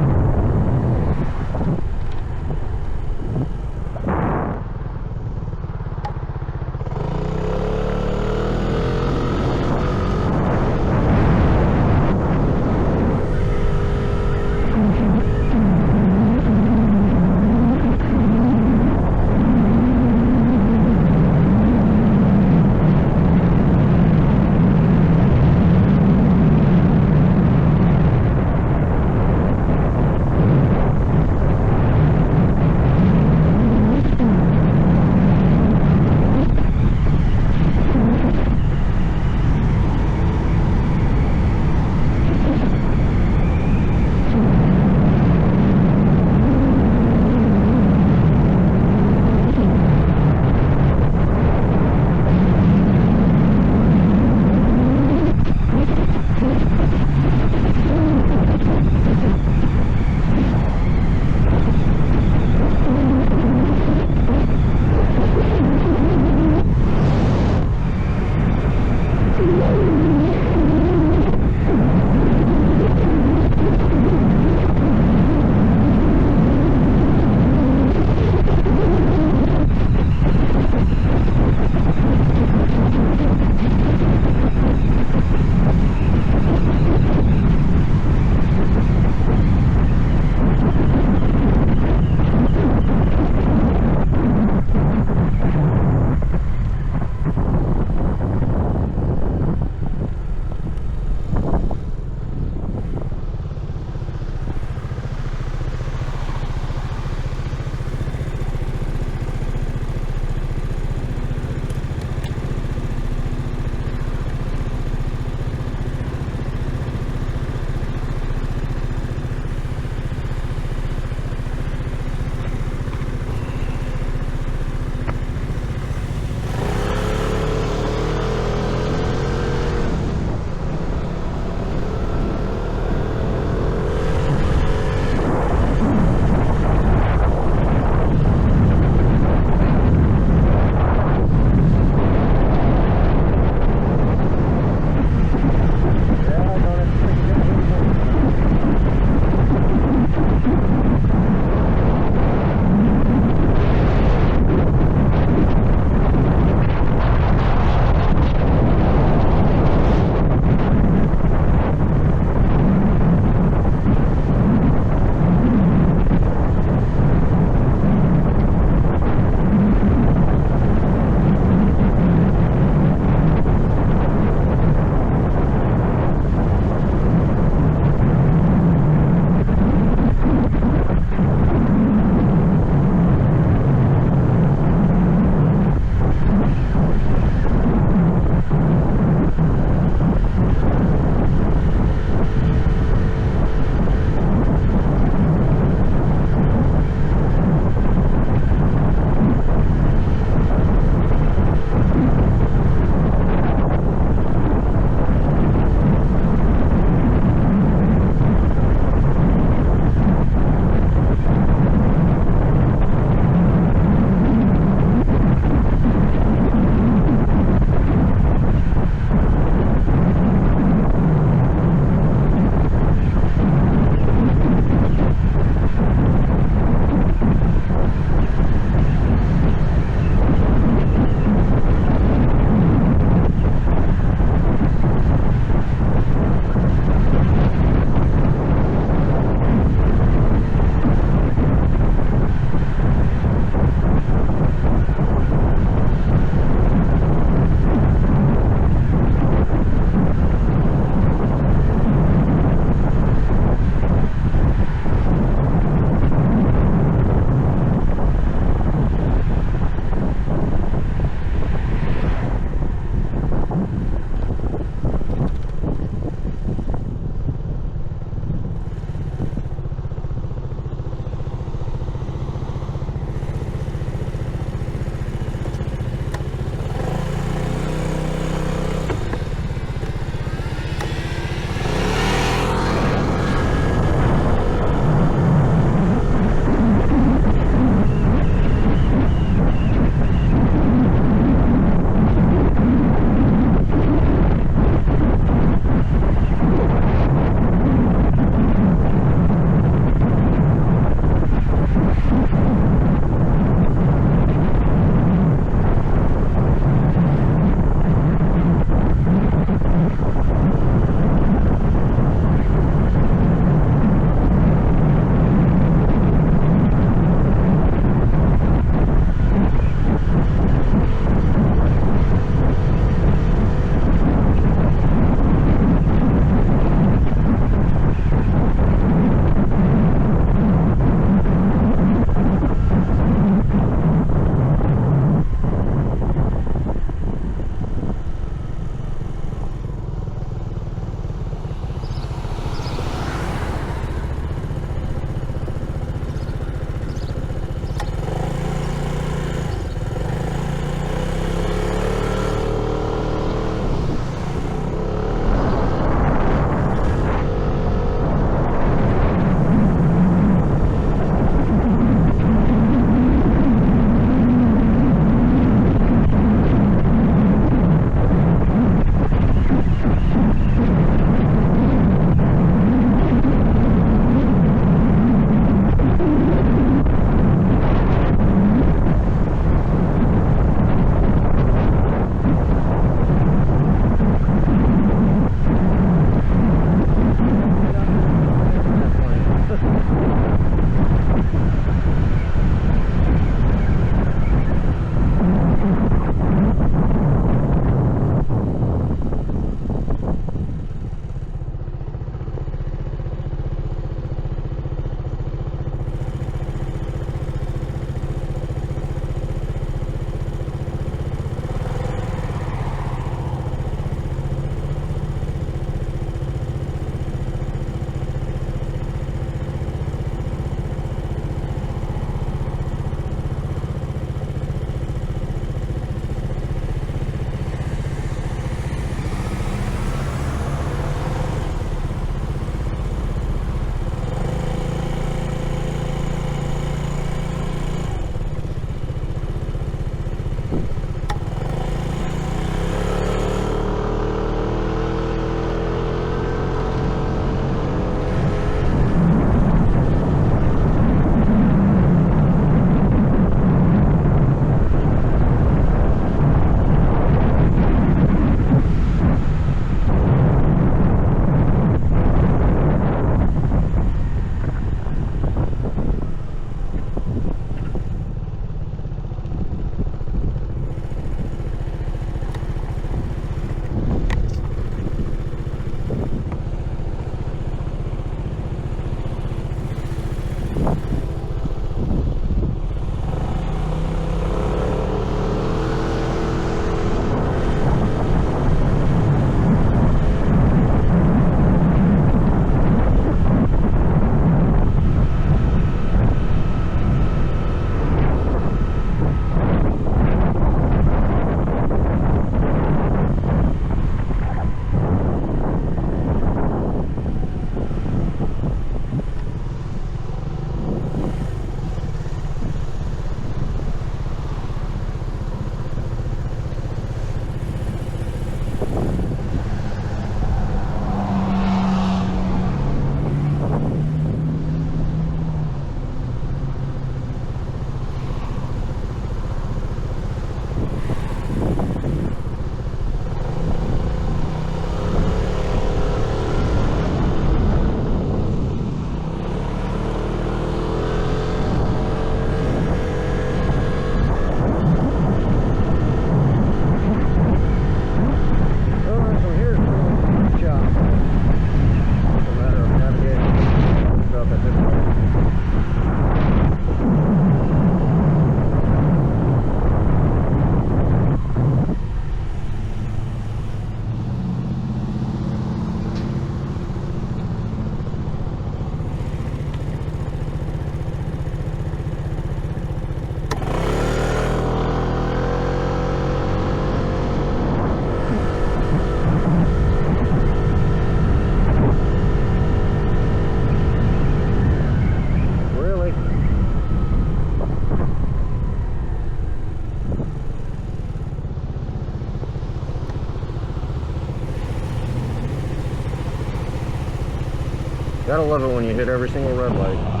Gotta love it when you hit every single red light.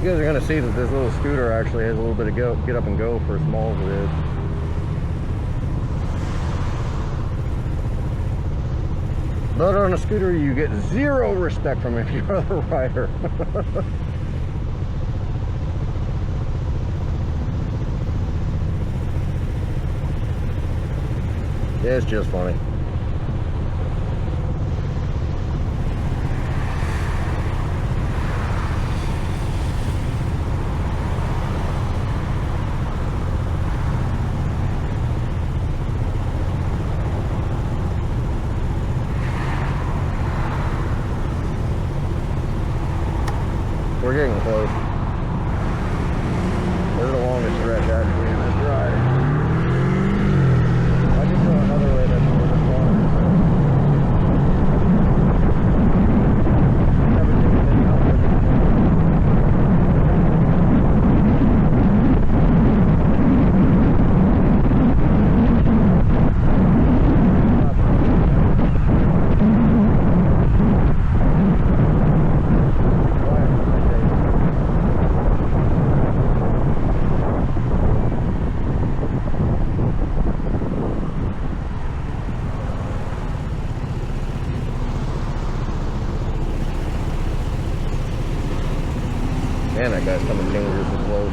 You guys are gonna see that this little scooter actually has a little bit of get up and go for as small as it is. But on a scooter, you get zero respect from if you're the rider. It's just funny. We're getting close. This is the longest stretch actually in this ride. I can go another way that's a little bit longer. Never taken any out with it. Man, that guy's coming dangerously close.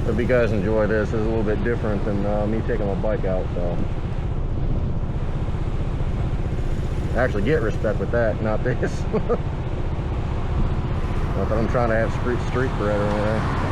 Hope you guys enjoy this. This is a little bit different than me taking my bike out, so I actually get respect with that, not this. Not that I'm trying to have street cred or anything.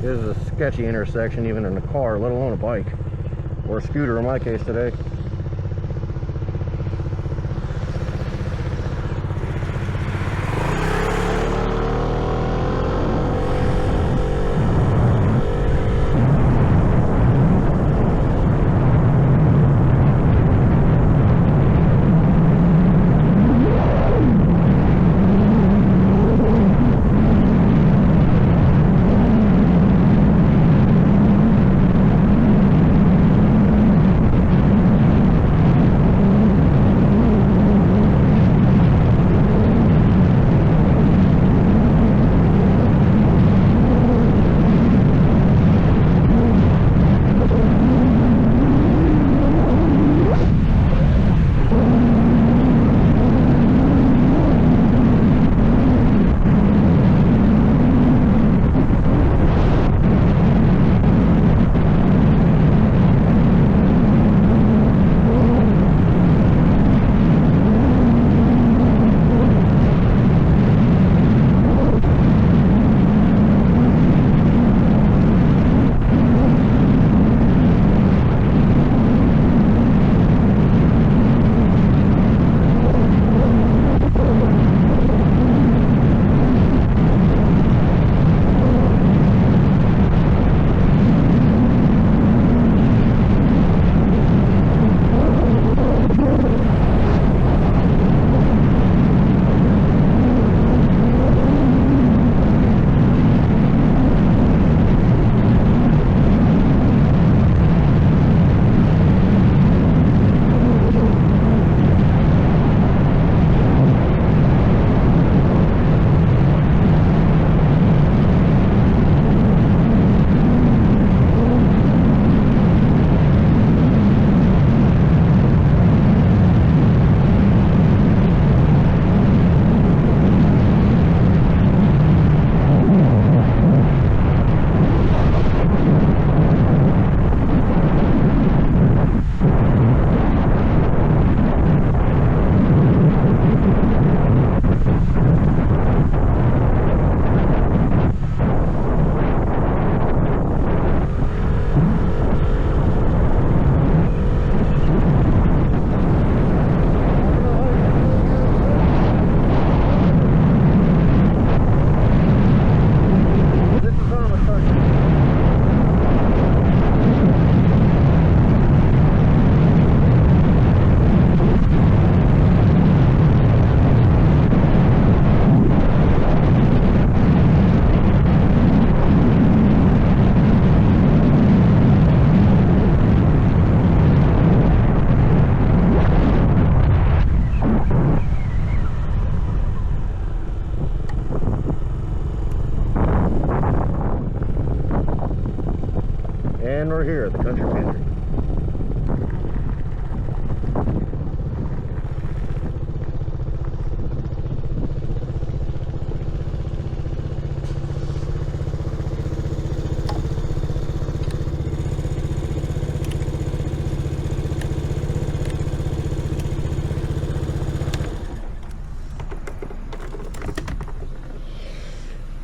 This is a sketchy intersection, even in a car, let alone a bike. Or a scooter in my case today. And we're here at the Country Pantry.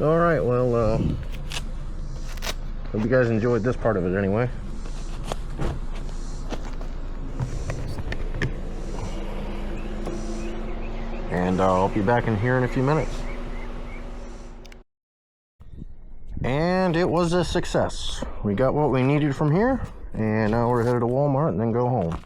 All right, well, hope you guys enjoyed this part of it anyway. And I'll be back in here in a few minutes. And it was a success. We got what we needed from here, and now we're headed to Walmart and then go home.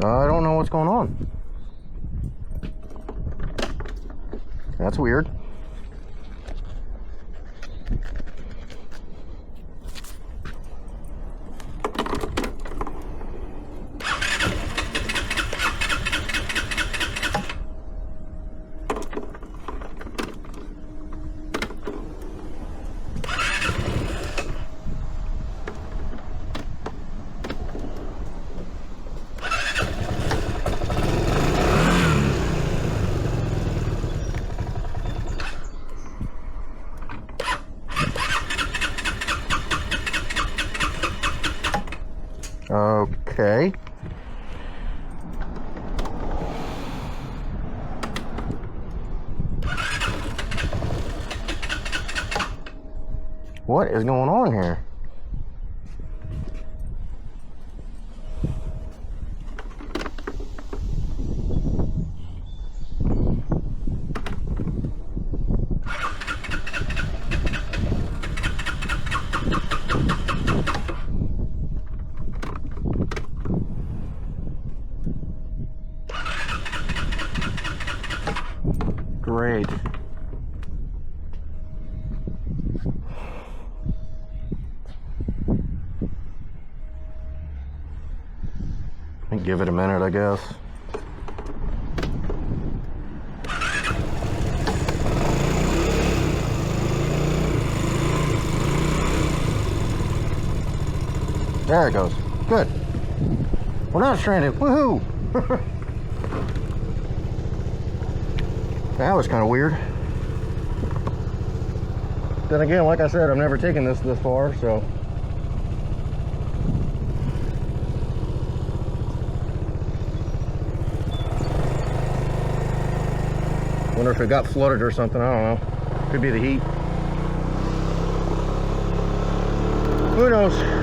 I don't know what's going on. That's weird. Okay. What is going on here? Great. Give it a minute, I guess. There it goes. Good. We're not stranded. Woohoo! That was kind of weird. Then again, like I said, I've never taken this far, so. Wonder if it got flooded or something. I don't know. Could be the heat. Who knows?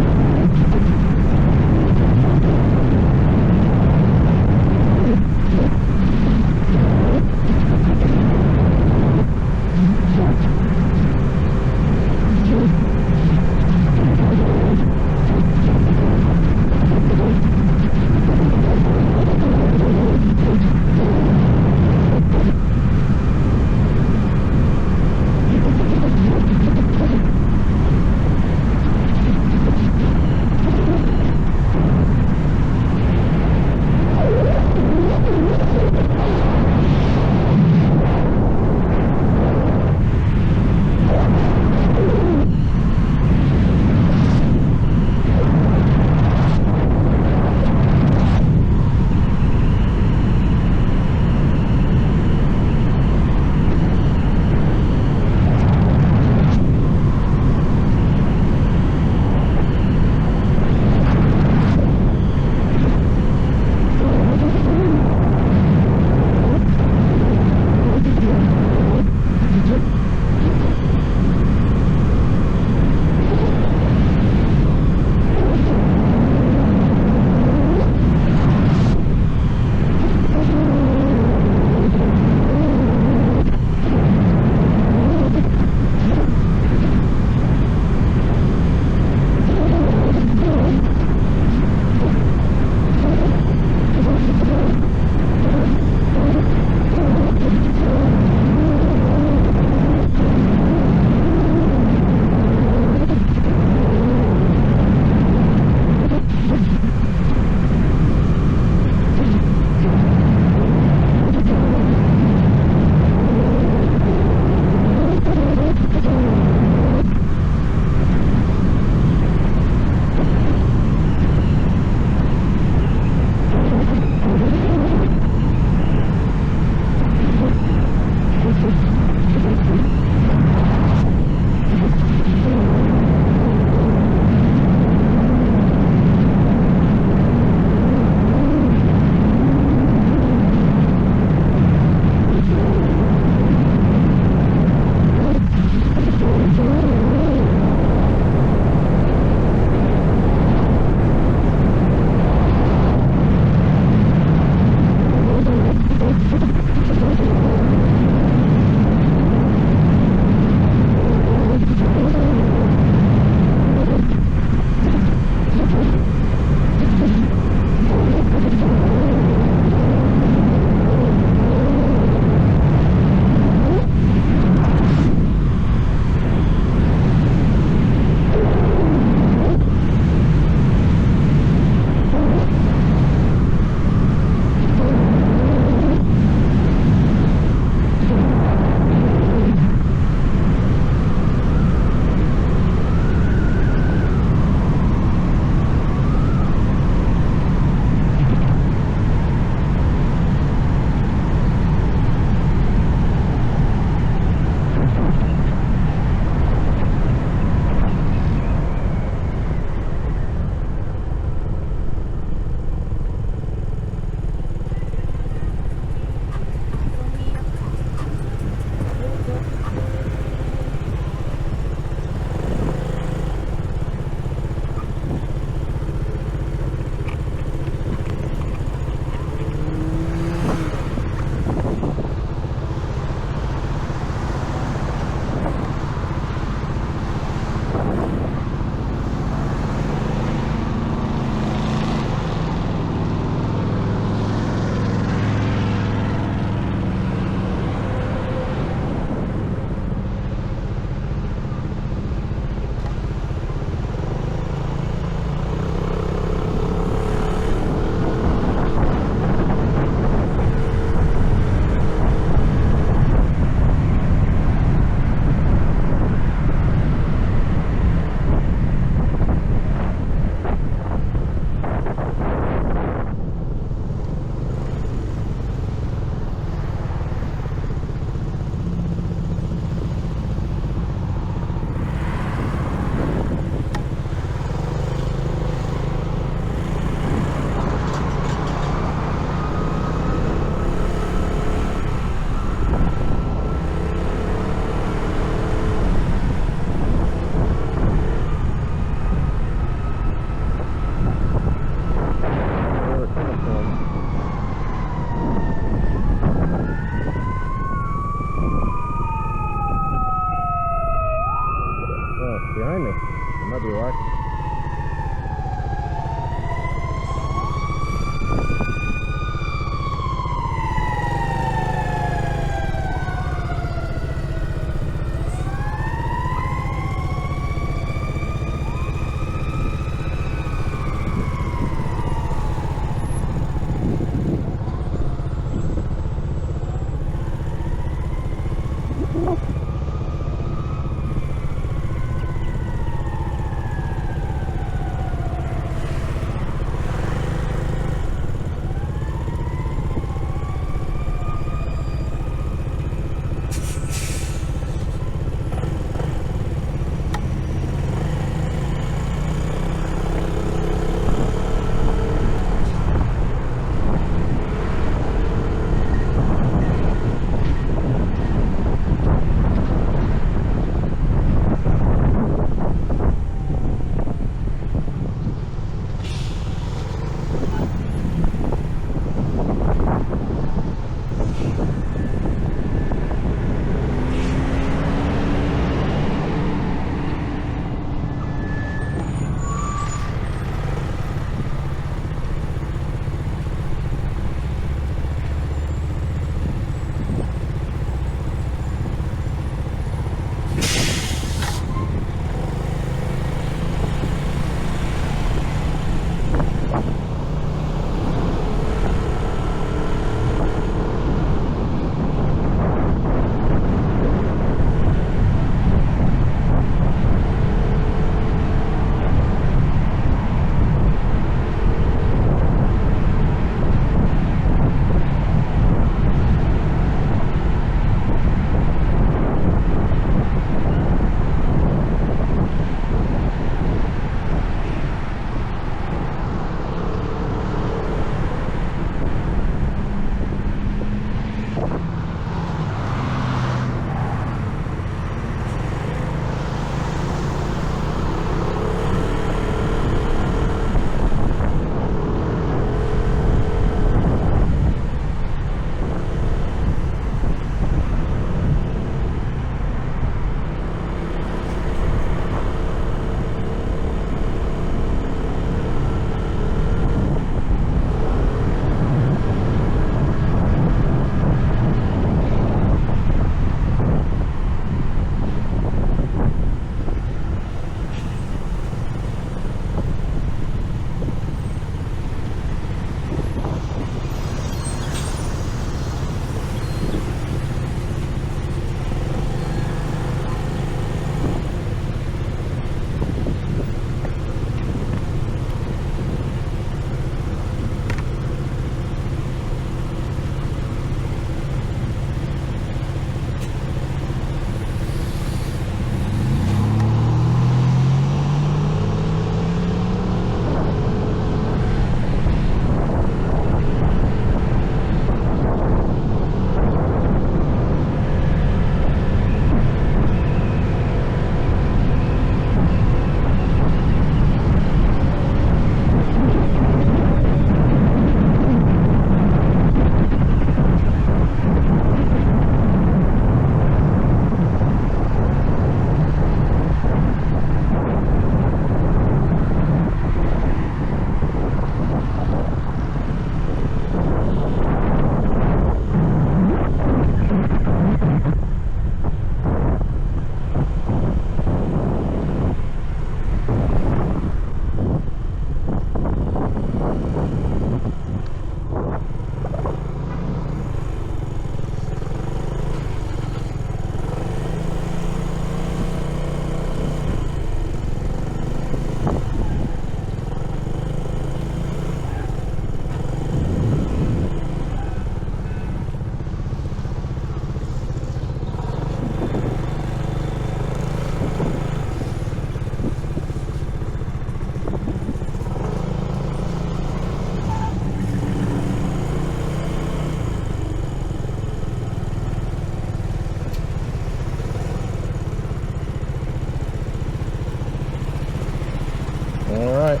All right.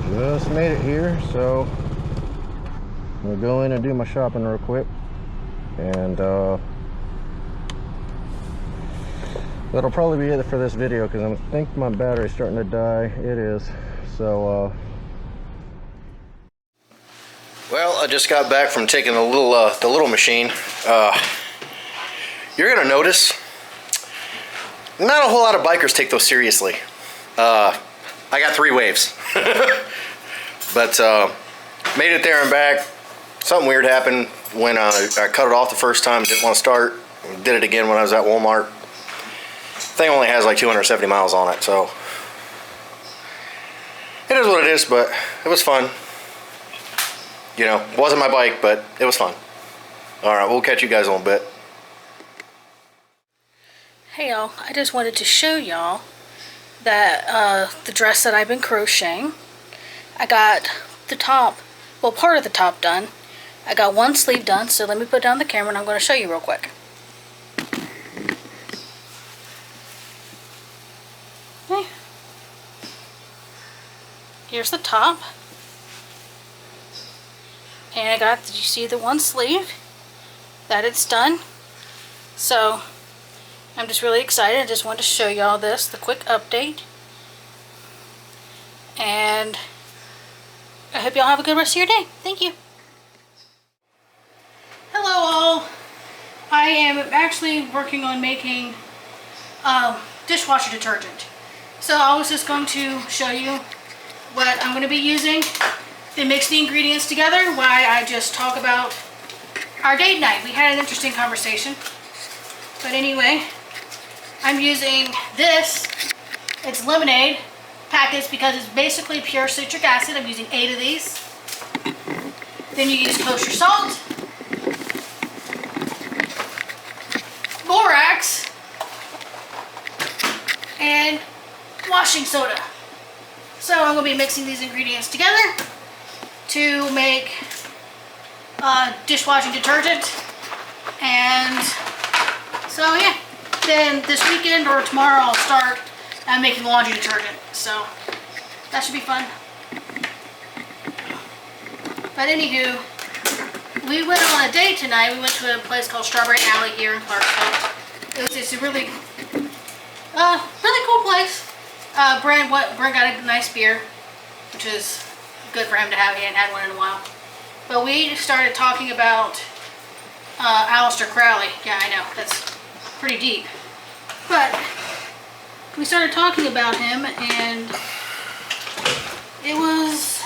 Just made it here, so I'm gonna go in and do my shopping real quick, and that'll probably be it for this video because I think my battery's starting to die. It is. So well, I just got back from taking the little machine. You're gonna notice not a whole lot of bikers take those seriously. I got 3 waves. But made it there and back. Something weird happened when I cut it off the first time. Didn't want to start. Did it again when I was at Walmart. Thing only has like 270 miles on it, so it is what it is. But it was fun. You know, it wasn't my bike, but it was fun. All right, we'll catch you guys in a little bit. Hey y'all, I just wanted to show y'all that the dress that I've been crocheting. I got the top, well, part of the top done. I got one sleeve done, so let me put down the camera and I'm going to show you real quick. Okay. Here's the top. And I got, did you see the one sleeve? That it's done. So, I'm just really excited. I just wanted to show y'all this, the quick update. And I hope y'all have a good rest of your day. Thank you. Hello all. I am actually working on making dishwasher detergent. So I was just going to show you what I'm going to be using. Then mix the ingredients together while I just talk about our date night. We had an interesting conversation. But anyway, I'm using this. It's lemonade packets because it's basically pure citric acid. I'm using 8 of these. Then you use kosher salt, borax, and washing soda. So I'm going to be mixing these ingredients together to make dishwashing detergent. And so yeah, then this weekend or tomorrow I'll start making laundry detergent. So that should be fun. But anywho, we went on a date tonight. We went to a place called Strawberry Alley here in Clarksville. It's a really cool place. Brent got a nice beer, which is good for him to have. He hadn't had one in a while. But we started talking about Aleister Crowley. Yeah, I know, that's pretty deep. But we started talking about him, and it was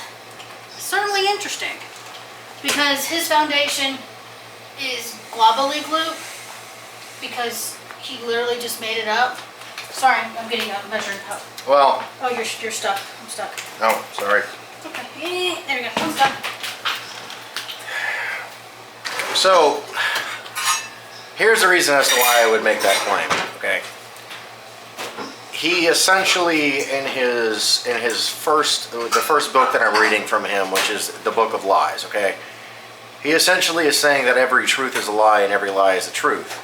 certainly interesting because his foundation is Globally Glue because he literally just made it up. Sorry, I'm getting a measuring cup. Well. Oh, you're stuck. I'm stuck. Oh, sorry. Okay. There we go. I'm stuck. So, here's the reason as to why I would make that claim. Okay. He essentially, in his first book that I'm reading from him, which is the Book of Lies. Okay. He essentially is saying that every truth is a lie and every lie is a truth.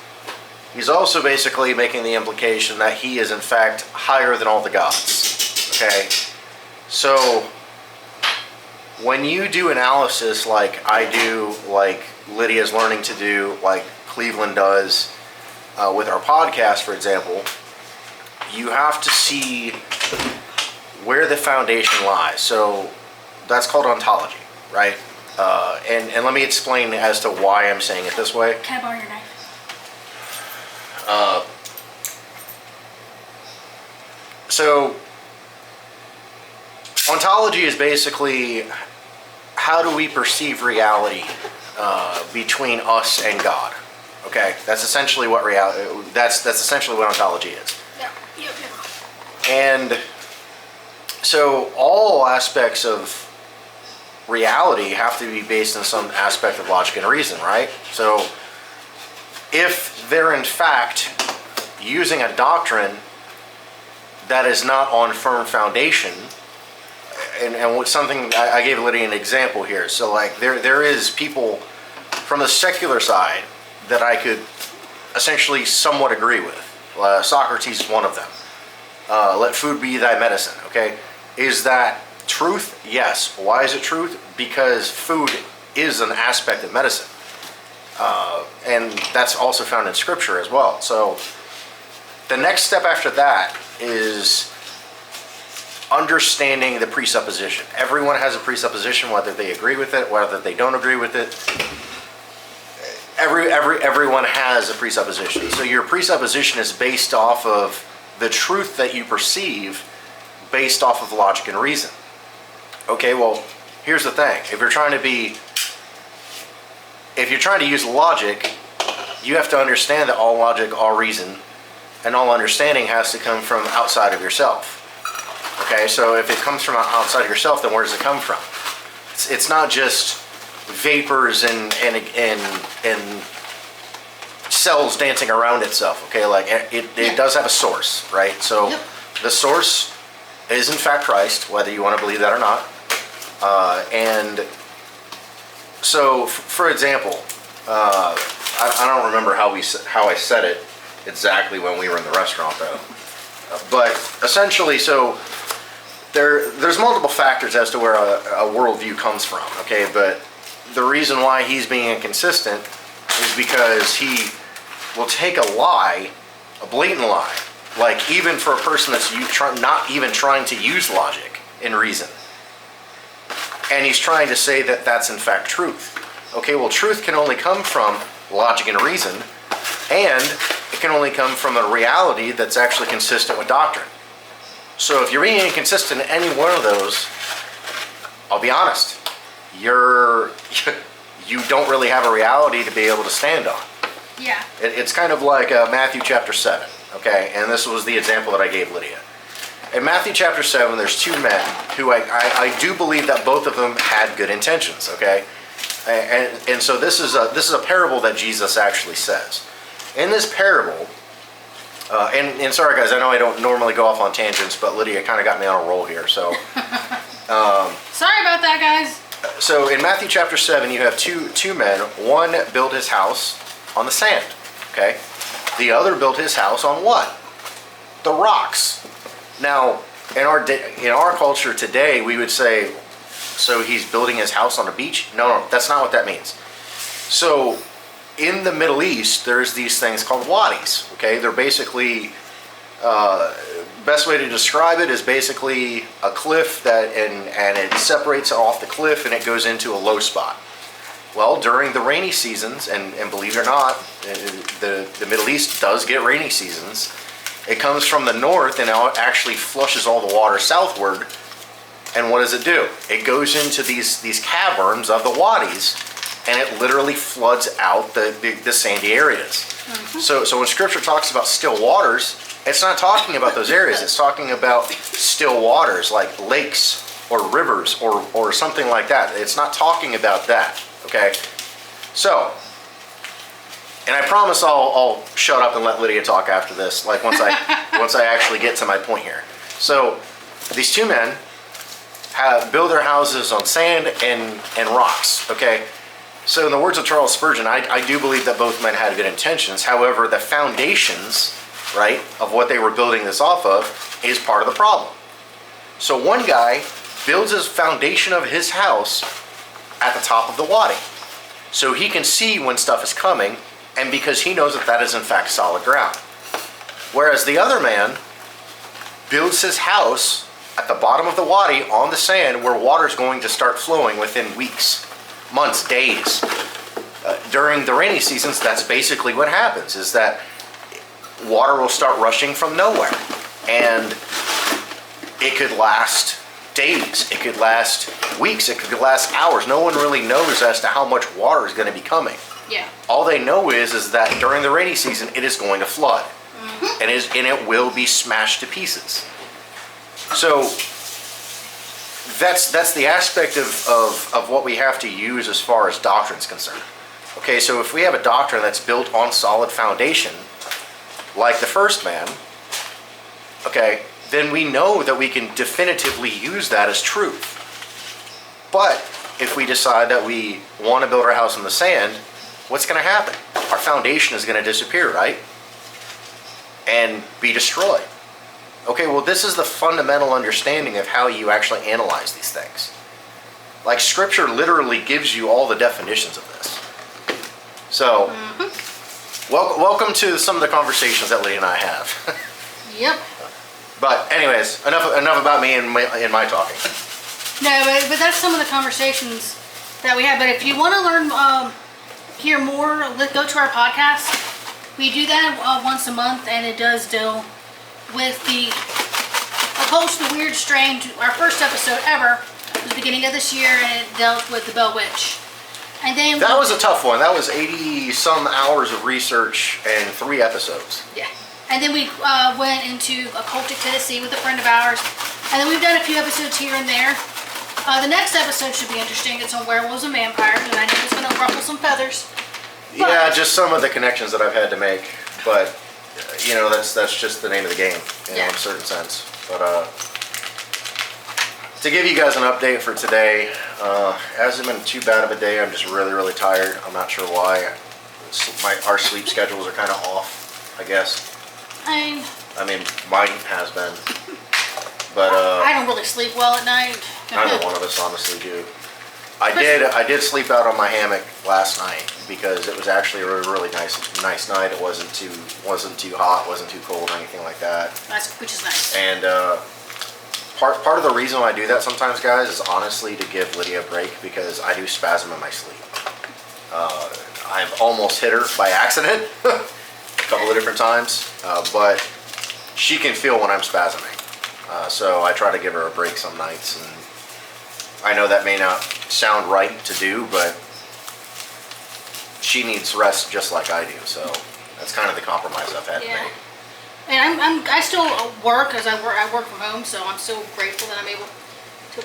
He's also basically making the implication that he is in fact higher than all the gods. Okay. So, when you do analysis like I do, like Lydia's learning to do, like Cleveland does with our podcast, for example, you have to see where the foundation lies. So that's called ontology, right? And let me explain as to why I'm saying it this way. Can I borrow your knife? So ontology is basically how do we perceive reality between us and God. Okay, that's essentially what reality. That's essentially what ontology is. Yeah. Yep. And so all aspects of reality have to be based on some aspect of logic and reason, right? So if they're in fact using a doctrine that is not on firm foundation, and with something, I gave Lydia an example here. So like there is people from the secular side that I could essentially somewhat agree with. Socrates is one of them. let food be thy medicine, okay? Is that truth? Yes. Why is it truth? Because food is an aspect of medicine. And that's also found in scripture as well. So the next step after that is understanding the presupposition. Everyone has a presupposition, whether they agree with it, whether they don't agree with it. Everyone has a presupposition. So your presupposition is based off of the truth that you perceive based off of logic and reason. Okay, well, here's the thing. If you're trying to use logic, you have to understand that all logic, all reason, and all understanding has to come from outside of yourself. Okay, so if it comes from outside of yourself, then where does it come from? It's not just vapors and cells dancing around itself. Okay, like it does have a source, right? So the source is in fact Christ, whether you want to believe that or not. And so, for example, I don't remember how I said it exactly when we were in the restaurant though. But essentially, so there's multiple factors as to where a worldview comes from, okay? But the reason why he's being inconsistent is because he will take a lie, a blatant lie, like even for a person that's not even trying to use logic and reason. And he's trying to say that that's in fact truth. Okay, well, truth can only come from logic and reason, and it can only come from a reality that's actually consistent with doctrine. So if you're being inconsistent in any one of those, I'll be honest, you don't really have a reality to be able to stand on. Yeah. It's kind of like Matthew chapter 7, okay? And this was the example that I gave Lydia. In Matthew chapter 7, there's two men who I do believe that both of them had good intentions, okay? And so this is a parable that Jesus actually says. In this parable, and sorry guys, I know I don't normally go off on tangents, but Lydia kind of got me on a roll here, so. Sorry about that, guys. So in Matthew chapter 7, you have two men. One built his house on the sand, okay? The other built his house on what? The rocks. Now, in our culture today, we would say, so he's building his house on a beach? No, that's not what that means. So in the Middle East, there's these things called wadis, okay? They're basically, best way to describe it is basically a cliff and it separates off the cliff and it goes into a low spot. Well, during the rainy seasons, and believe it or not, the Middle East does get rainy seasons. It comes from the north and it actually flushes all the water southward. And what does it do? It goes into these caverns of the wadis, and it literally floods out the sandy areas. Mm-hmm. So when Scripture talks about still waters, it's not talking about those areas. It's talking about still waters like lakes or rivers or something like that. It's not talking about that. Okay, so, and I promise I'll shut up and let Lydia talk after this. Like once I actually get to my point here. So these two men build their houses on sand and rocks. Okay, so in the words of Charles Spurgeon, I do believe that both men had good intentions. However, the foundations, right, of what they were building this off of is part of the problem. So one guy builds his foundation of his house at the top of the wadi, so he can see when stuff is coming, and because he knows that is in fact solid ground. Whereas the other man builds his house at the bottom of the wadi on the sand where water is going to start flowing within weeks, months, days. During the rainy seasons, that's basically what happens, is that water will start rushing from nowhere, and it could last days, it could last weeks, it could last hours. No one really knows as to how much water is going to be coming. Yeah. All they know is that during the rainy season, it is going to flood. Mm-hmm. and it will be smashed to pieces. So that's the aspect of what we have to use as far as doctrine is concerned. Okay, so if we have a doctrine that's built on solid foundation, like the first man, okay, then we know that we can definitively use that as truth. But if we decide that we want to build our house in the sand, what's going to happen? Our foundation is going to disappear, right? And be destroyed. Okay, well, this is the fundamental understanding of how you actually analyze these things. Like, Scripture literally gives you all the definitions of this. So, welcome to some of the conversations that Lee and I have. Yep. But anyways, enough about me and my talking. No, but that's some of the conversations that we have. But if you want to learn, hear more, go to our podcast. We do that once a month, and it does deal with the occult, the weird, strange. Our first episode ever was the beginning of this year, and it dealt with the Bell Witch. And then that was a tough one. That was 80-some hours of research and 3 episodes. Yeah. And then we went into occultic Tennessee with a friend of ours. And then we've done a few episodes here and there. The next episode should be interesting. It's on werewolves and vampires, and I know it's going to ruffle some feathers. But yeah, just some of the connections that I've had to make. But, you know, that's just the name of the game, in a certain sense. But to give you guys an update for today, hasn't been too bad of a day. I'm just really, really tired. I'm not sure why. Our sleep schedules are kind of off, I guess. I mean, mine has been. But I don't really sleep well at night. neither one of us honestly do. I did sleep out on my hammock last night because it was actually a really nice night. It wasn't too hot, wasn't too cold or anything like that. Which is nice. And part of the reason why I do that sometimes, guys, is honestly to give Lydia a break because I do spasm in my sleep. I've almost hit her by accident a couple of different times, but she can feel when I'm spasming. So I try to give her a break some nights, and I know that may not sound right to do, but she needs rest just like I do. So that's kind of the compromise I've had to make. And I still work as I work from home, so I'm so grateful that I'm able to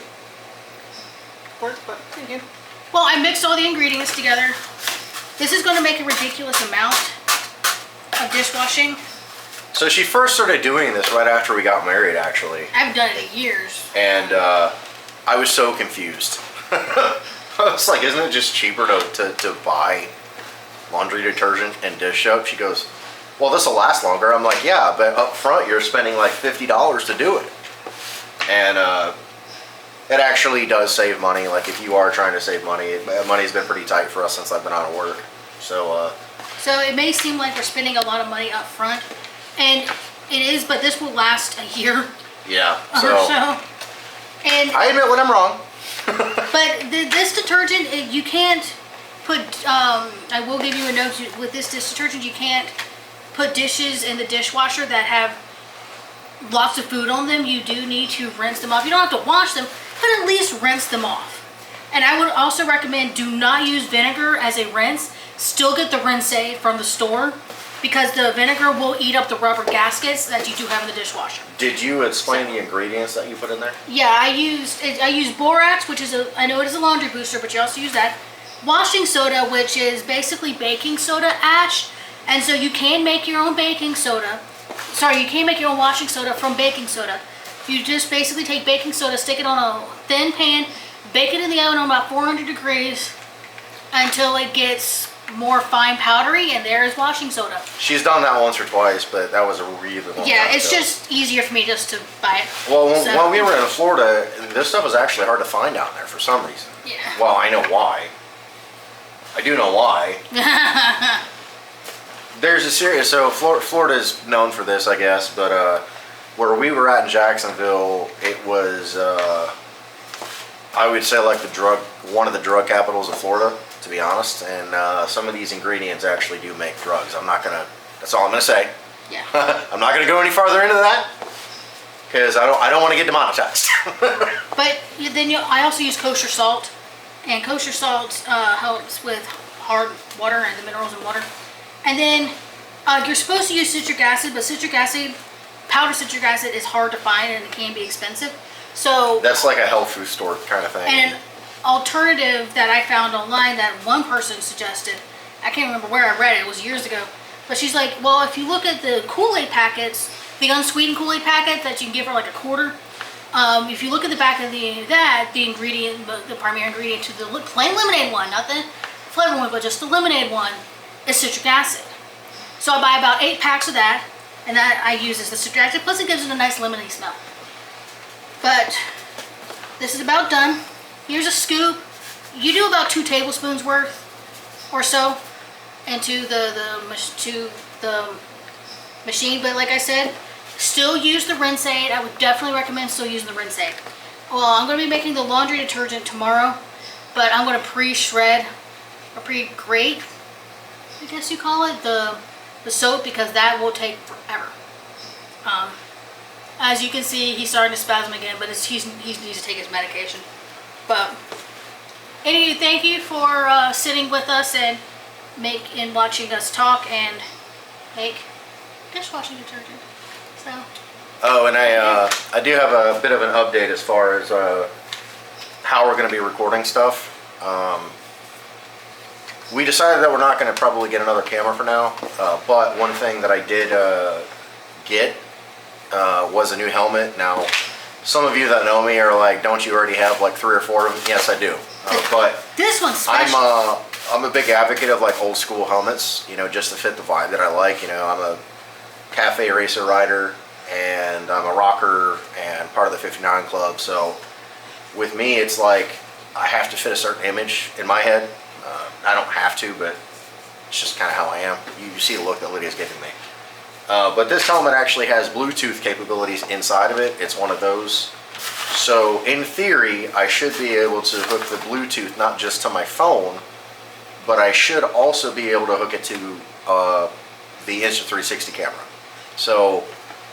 work. But thank you. Well, I mixed all the ingredients together. This is going to make a ridiculous amount of dishwashing. So she first started doing this right after we got married, actually. I've done it in years. And I was so confused. I was like, isn't it just cheaper to buy laundry detergent and dish soap? She goes, well, this will last longer. I'm like, yeah, but up front you're spending like $50 to do it. And it actually does save money. Like, if you are trying to save money, money's been pretty tight for us since I've been out of work. So it may seem like we're spending a lot of money up front, and it is, but this will last a year. Yeah. Or so. And I admit when I'm wrong. but this detergent, you can't put. I will give you a note with this detergent. You can't put dishes in the dishwasher that have lots of food on them. You do need to rinse them off. You don't have to wash them, but at least rinse them off. And I would also recommend do not use vinegar as a rinse. Still get the rinse aid from the store, because the vinegar will eat up the rubber gaskets that you do have in the dishwasher. Did you explain the ingredients that you put in there? Yeah, I use borax, which is I know it is a laundry booster, but you also use that. Washing soda, which is basically baking soda ash, and so you can make your own baking soda. Sorry, you can make your own washing soda from baking soda. You just basically take baking soda, stick it on a thin pan, bake it in the oven on about 400 degrees until it gets more fine powdery, and there is washing soda. She's done that once or twice, but that was a really long time it's ago. just easier for me just to buy it. Well, when we were in Florida, this stuff was actually hard to find down there for some reason. Yeah. Well, I know why. I do know why. There's a serious, so Florida's known for this, I guess, but where we were at in Jacksonville, it was, I would say, like one of the drug capitals of Florida, to be honest. And some of these ingredients actually do make drugs. That's all I'm gonna say. Yeah. I'm not gonna go any farther into that because I don't want to get demonetized. But then I also use kosher salt, and kosher salt helps with hard water and the minerals in water. And then you're supposed to use citric acid, but powdered citric acid is hard to find and it can be expensive. So that's like a health food store kind of thing. And an alternative that I found online that one person suggested, I can't remember where I read it, it was years ago, but she's like, well, if you look at the Kool-Aid packets, the unsweetened Kool-Aid packet that you can get for like $0.25, if you look at the back of the ingredient, the primary ingredient to the plain lemonade one, not the flavor one, but just the lemonade one, is citric acid. So I buy about 8 packs of that, and that I use as the subtractant. Plus, it gives it a nice lemony smell. But this is about done. Here's a scoop. You do about 2 tablespoons worth or so into the machine. But like I said, still use the rinse aid. I would definitely recommend still using the rinse aid. Well, I'm going to be making the laundry detergent tomorrow, but I'm going to pre-shred or pre-grate, I guess you call it, the soap, because that will take forever. As you can see, he's starting to spasm again, but he needs to take his medication. But anyway, thank you for sitting with us and watching us talk and make dishwashing detergent. So. Oh, and I do have a bit of an update as far as how we're going to be recording stuff. We decided that we're not going to probably get another camera for now, but one thing that I did get was a new helmet. Now, some of you that know me are like, don't you already have like 3 or 4 of them? Yes, I do. But this one's special. I'm a big advocate of like old school helmets, you know, just to fit the vibe that I like. You know, I'm a cafe racer rider, and I'm a rocker and part of the 59 club. So with me, it's like I have to fit a certain image in my head. I don't have to, but it's just kind of how I am. You see the look that Lydia's giving me. But this helmet actually has Bluetooth capabilities inside of it. It's one of those. So in theory, I should be able to hook the Bluetooth not just to my phone, but I should also be able to hook it to the Insta360 camera. So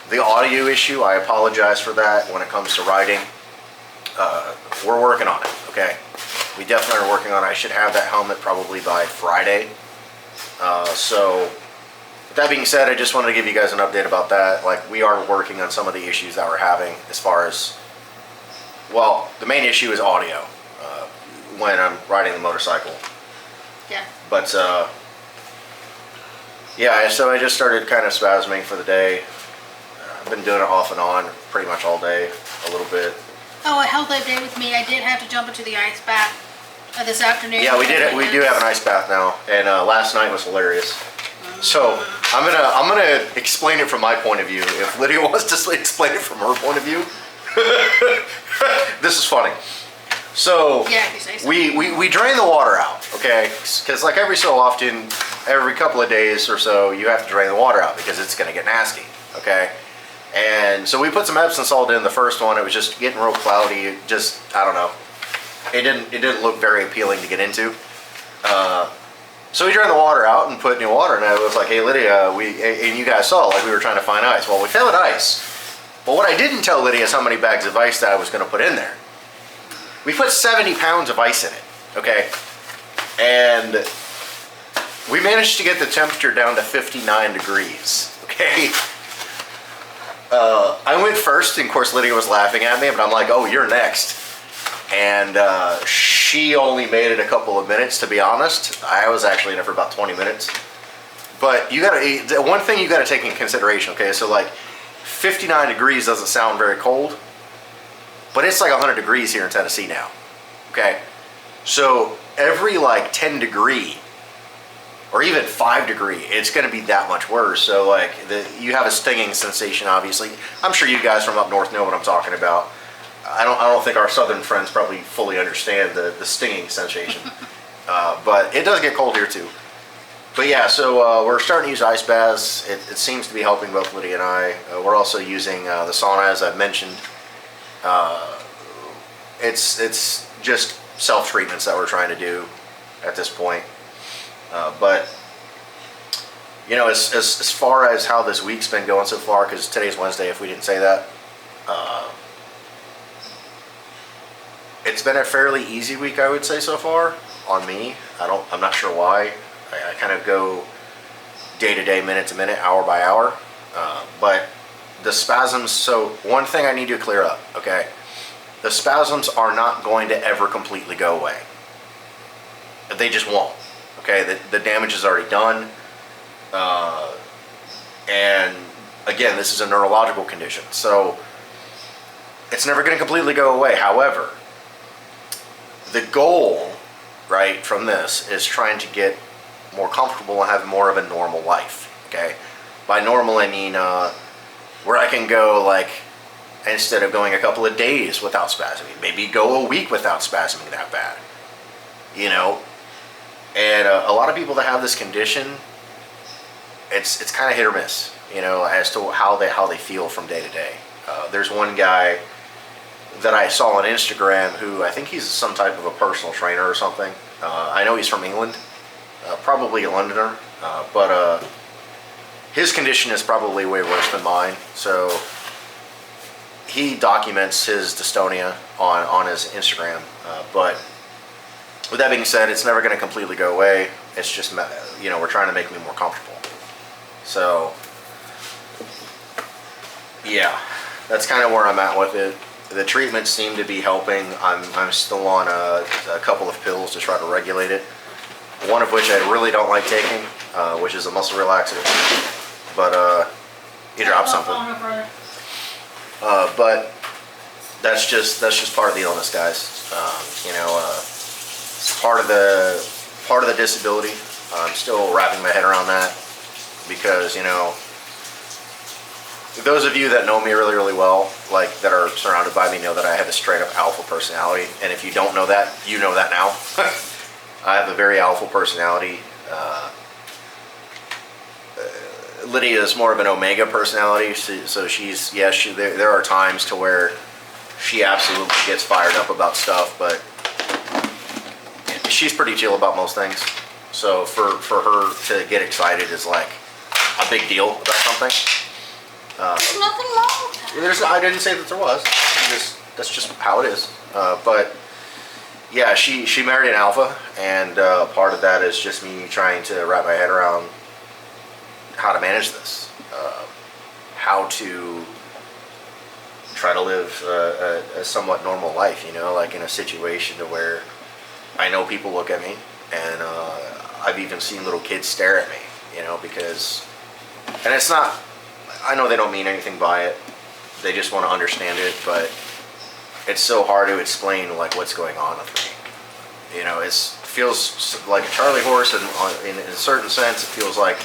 the audio issue, I apologize for that when it comes to riding. We're working on it, okay? We definitely are working on it. I should have that helmet probably by Friday. So with that being said, I just wanted to give you guys an update about that. Like, we are working on some of the issues that we're having as far as, well, the main issue is audio when I'm riding the motorcycle. Yeah. But yeah, so I just started kind of spasming for the day. I've been doing it off and on pretty much all day, a little bit. Oh, a health day with me. I did have to jump into the ice bath this afternoon. Yeah, we did. We do have an ice bath now, and last night was hilarious. So I'm gonna explain it from my point of view. If Lydia wants to explain it from her point of view, this is funny. So yeah, if you say so. we drain the water out, okay? Because like every so often, every couple of days or so, you have to drain the water out because it's gonna get nasty, okay? And so we put some Epsom salt in the first one. It was just getting real cloudy. It just, I don't know. It didn't look very appealing to get into. So we drained the water out and put new water in. And I was like, hey Lydia, and you guys saw, like, we were trying to find ice. Well, we found ice. But what I didn't tell Lydia is how many bags of ice that I was going to put in there. We put 70 pounds of ice in it, okay? And we managed to get the temperature down to 59 degrees, okay? I went first, and of course Lydia was laughing at me, but I'm like, oh, you're next. And she only made it a couple of minutes, to be honest. I was actually in it for about 20 minutes. But you gotta, one thing you gotta take in consideration, okay, so like 59 degrees doesn't sound very cold, but it's like 100 degrees here in Tennessee now, okay? So every like 10 degree, or even 5 degree, it's gonna be that much worse. So like, you have a stinging sensation, obviously. I'm sure you guys from up north know what I'm talking about. I don't think our southern friends probably fully understand the stinging sensation. But it does get cold here too. But yeah, so we're starting to use ice baths. It seems to be helping both Lydia and I. We're also using the sauna, as I've mentioned. It's just self-treatments that we're trying to do at this point. But you know, as far as how this week's been going so far, because today's Wednesday, if we didn't say that, it's been a fairly easy week, I would say, so far on me. I'm not sure why. I kind of go day to day, minute to minute, hour by hour. But the spasms, so one thing I need to clear up, okay? The spasms are not going to ever completely go away. They just won't, okay? The damage is already done. And again, this is a neurological condition, so it's never going to completely go away. However, the goal, right, from this is trying to get more comfortable and have more of a normal life, okay? By normal, I mean where I can go, like, instead of going a couple of days without spasming, maybe go a week without spasming that bad, you know? And a lot of people that have this condition, it's kind of hit or miss, you know, as to how they feel from day to day. There's one guy that I saw on Instagram who I think he's some type of a personal trainer or something. I know he's from England, probably a Londoner, but his condition is probably way worse than mine. So he documents his dystonia on his Instagram, but with that being said, it's never going to completely go away. It's just, you know, we're trying to make me more comfortable. So yeah, that's kind of where I'm at with it. The treatments seem to be helping. I'm still on a couple of pills to try to regulate it. One of which I really don't like taking, which is a muscle relaxer. But you dropped something. But that's just part of the illness, guys. You know, it's part of the disability. I'm still wrapping my head around that because, you know, those of you that know me really, really well, like that are surrounded by me, know that I have a straight up alpha personality. And if you don't know that, you know that now. I have a very alpha personality. Lydia is more of an omega personality, so she's, yes, there are times to where she absolutely gets fired up about stuff, but she's pretty chill about most things. So for her to get excited is like a big deal about something. There's nothing wrong with that. I didn't say that there was. That's just how it is. But yeah, she married an alpha, and part of that is just me trying to wrap my head around how to manage this, how to try to live a somewhat normal life, you know, like in a situation to where I know people look at me, and I've even seen little kids stare at me, you know, because, and it's not, I know they don't mean anything by it, they just want to understand it, but it's so hard to explain like what's going on with me. You know, it feels like a Charlie horse, and in a certain sense it feels like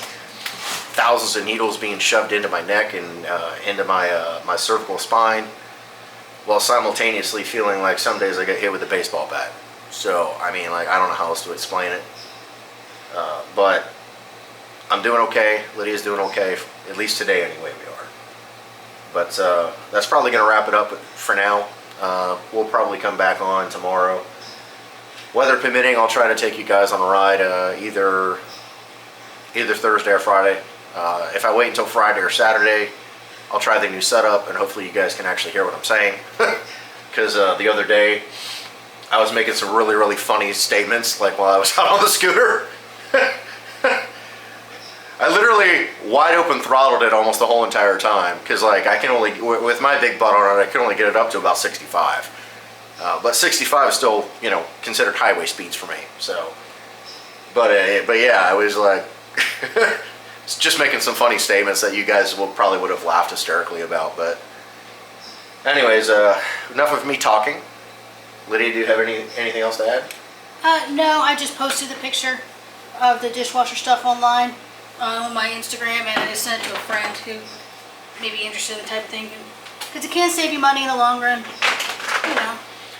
thousands of needles being shoved into my neck and into my cervical spine, while simultaneously feeling like some days I get hit with a baseball bat. So I mean, like, I don't know how else to explain it, but I'm doing okay. Lydia's doing okay, at least today anyway we are. But that's probably going to wrap it up for now. We'll probably come back on tomorrow. Weather permitting, I'll try to take you guys on a ride either Thursday or Friday. If I wait until Friday or Saturday, I'll try the new setup, and hopefully you guys can actually hear what I'm saying. Because the other day, I was making some really, really funny statements, like while I was out on the scooter. I literally wide open throttled it almost the whole entire time, because like I can only, with my big butt on it, I can only get it up to about 65. But 65 is still, you know, considered highway speeds for me. So, but yeah, I was like, just making some funny statements that you guys probably would have laughed hysterically about. But anyways, enough of me talking. Lydia, do you have anything else to add? No, I just posted the picture of the dishwasher stuff online on my Instagram, and I just sent it to a friend who may be interested in the type of thing, because it can save you money in the long run, you know.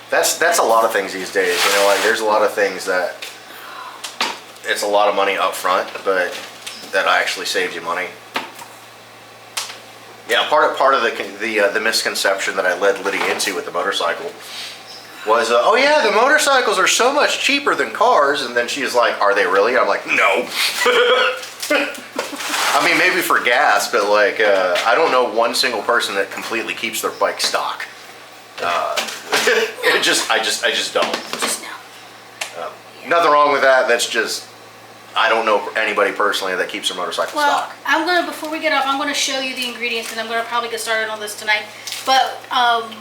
That's a lot of things these days, you know, like there's a lot of things that it's a lot of money up front, but that actually saves you money. Yeah, part of the misconception that I led Lydia into with the motorcycle was, oh yeah, the motorcycles are so much cheaper than cars, and then she's like, are they really? I'm like, no. I mean, maybe for gas, but like, I don't know one single person that completely keeps their bike stock. I just don't. Just no. Nothing wrong with that. That's just, I don't know anybody personally that keeps their motorcycle stock. Well, before we get off, I'm gonna show you the ingredients, because I'm gonna probably get started on this tonight. But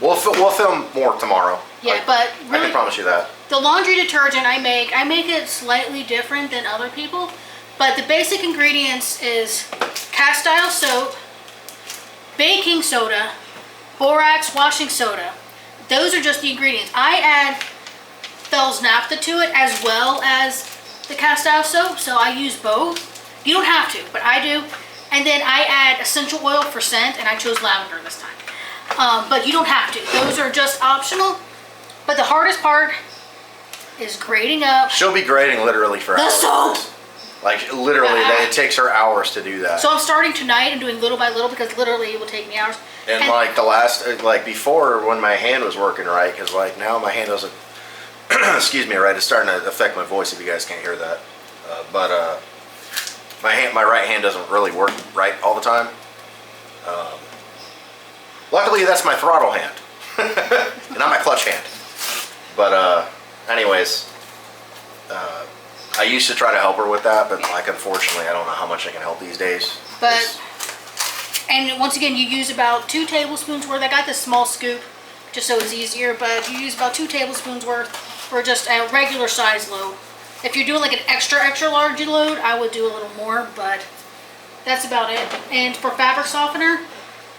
We'll film more tomorrow. yeah, but I really, can promise you that. the laundry detergent I make it slightly different than other people. But the basic ingredients is cast iron soap, baking soda, borax washing soda. Those are just the ingredients. I add Bell's naphtha to it as well as the cast iron soap, so I use both. You don't have to, but I do. And then I add essential oil for scent, and I chose lavender this time. But you don't have to. Those are just optional. But the hardest part is grating up She'll be grating literally for the hours. soap. Like literally, it takes her hours to do that. So I'm starting tonight and doing little by little because literally it will take me hours. And like the last, like before when my hand was working right, because like now my hand doesn't, excuse me, right, it's starting to affect my voice if you guys can't hear that. But my right hand doesn't really work right all the time. Luckily that's my throttle hand, and not my clutch hand. But anyways, I used to try to help her with that, but like unfortunately I don't know how much I can help these days. But, and once again, you use about 2 tablespoons worth. I got this small scoop just so it's easier, but you use about 2 tablespoons worth for just a regular size load. If you're doing like an extra large load, I would do a little more, but that's about it. And for fabric softener,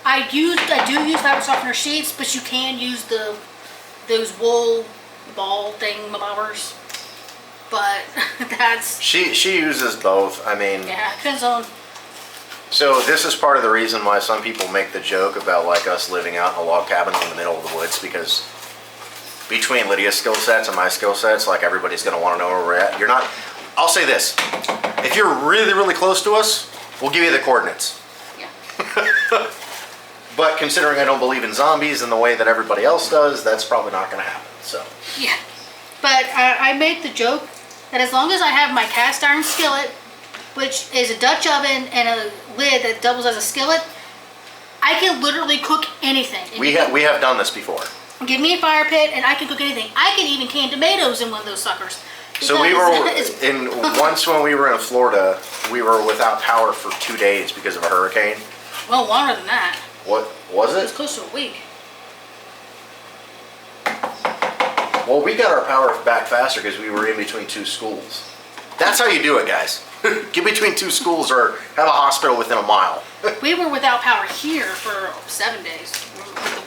I do use fabric softener sheets, but you can use those wool ball thing-mabobbers. But that's... She uses both. I mean... Yeah, depends on... So this is part of the reason why some people make the joke about like us living out in a log cabin in the middle of the woods, because between Lydia's skill sets and my skill sets, like everybody's going to want to know where we're at. You're not... I'll say this. If you're really, really close to us, we'll give you the coordinates. Yeah. But considering I don't believe in zombies in the way that everybody else does, that's probably not going to happen. So. Yeah. But I make the joke that as long as I have my cast iron skillet, which is a Dutch oven and a lid that doubles as a skillet, I can literally cook anything. We have done this before. Give me a fire pit and I can cook anything. I can even can tomatoes in one of those suckers. So we were once when we were in Florida, we were without power for 2 days because of a hurricane. Well, longer than that. What was It was it? close to a week. Well, we got our power back faster because we were in between 2 schools. That's how you do it, guys. Get between 2 schools or have a hospital within a mile. We were without power here for 7 days.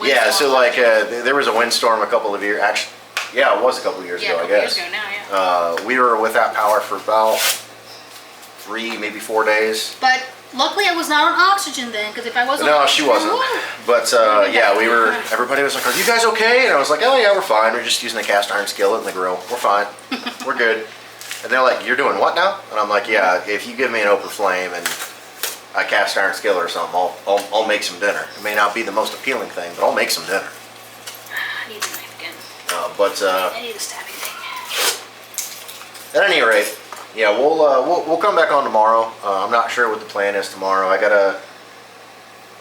with the Yeah, windstorm. so like there was a windstorm a couple of years. Actually, yeah, it was a couple of years Yeah, ago, a I couple guess. years ago now, yeah. We were without power for about 3, maybe 4 days. But luckily I was not on oxygen then, because if I wasn't No, on she oxygen, wasn't. woo. But yeah, we were. Everybody was like, "Are you guys okay?" And I was like, "Oh yeah, we're fine. We're just using the cast iron skillet and the grill. We're fine. We're good." And they're like, "You're doing what now?" And I'm like, "Yeah, if you give me an open flame and a cast iron skillet or something, I'll make some dinner. It may not be the most appealing thing, but I'll make some dinner." I need the knife again. But I need a stabby thing. at any rate, yeah, we'll come back on tomorrow. I'm not sure what the plan is tomorrow. I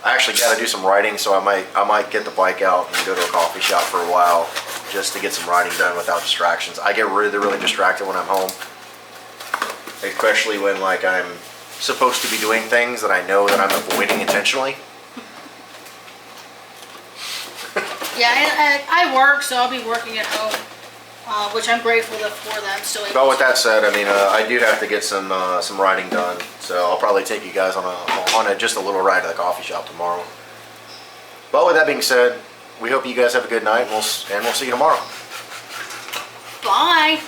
actually gotta do some writing, so I might get the bike out and go to a coffee shop for a while just to get some writing done without distractions. I get really, really distracted when I'm home, especially when like I'm supposed to be doing things that I know that I'm avoiding intentionally. Yeah, and I work, so I'll be working at home, which I'm grateful for that I'm still able But with to. that said, I mean, I do have to get some writing done, so I'll probably take you guys on just a little ride to the coffee shop tomorrow. But with that being said, we hope you guys have a good night, and we'll see you tomorrow. Bye.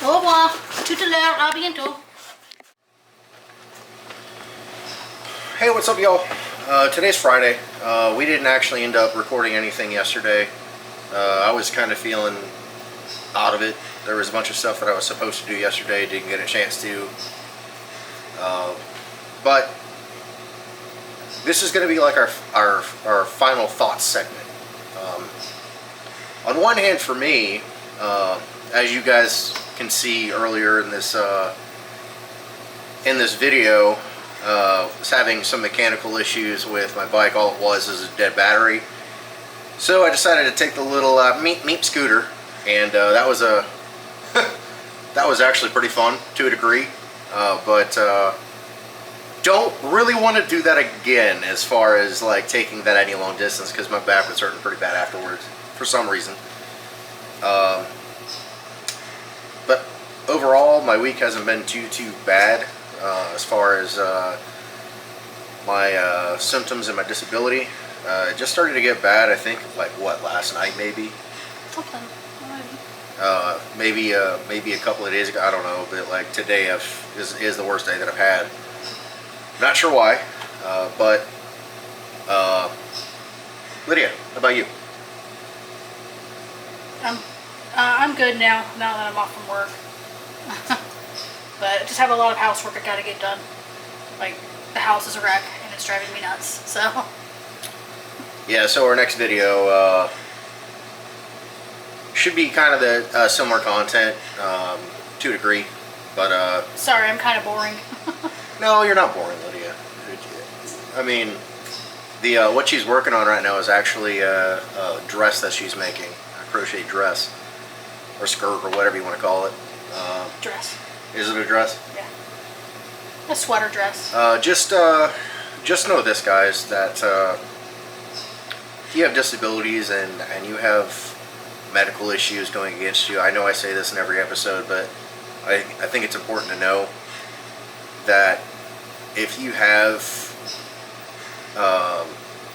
Au revoir. Tout à l'heure. À bientôt. Hey, what's up, y'all? Today's Friday. We didn't actually end up recording anything yesterday. I was kind of feeling out of it. There was a bunch of stuff that I was supposed to do yesterday, didn't get a chance to. But this is going to be like our final thoughts segment. On one hand, for me, as you guys can see earlier in this video, was having some mechanical issues with my bike. All it was is a dead battery. So I decided to take the little meep scooter, and that was that was actually pretty fun to a degree. But don't really want to do that again as far as like taking that any long distance, because my back was hurting pretty bad afterwards for some reason. But overall, my week hasn't been too bad as far as my symptoms and my disability. It just started to get bad, I think, like what, last night maybe? Okay. Alrighty. Maybe a couple of days ago, I don't know, but like today is the worst day that I've had. Not sure why, but Lydia, how about you? I'm good now that I'm off from work. But I just have a lot of housework I gotta get done. Like, the house is a wreck and it's driving me nuts, so. Yeah, so our next video should be kind of the similar content to a degree, but Sorry, I'm kind of boring. no, you're not boring, Lydia. I mean, the what she's working on right now is actually a dress that she's making, a crochet dress or skirt or whatever you want to call it. Dress. Is it a dress? Yeah. A sweater dress. Just know this, guys, that if you have disabilities and you have medical issues going against you, I know I say this in every episode, but I think it's important to know that if you have,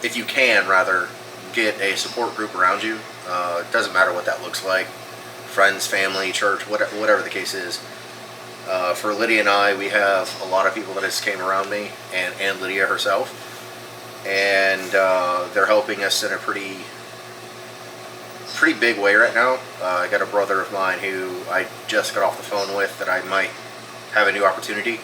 if you can rather, get a support group around you, it doesn't matter what that looks like, friends, family, church, whatever the case is. For Lydia and I, we have a lot of people that just came around me, and Lydia herself, and they're helping us in a pretty big way right now. I got a brother of mine who I just got off the phone with that I might have a new opportunity.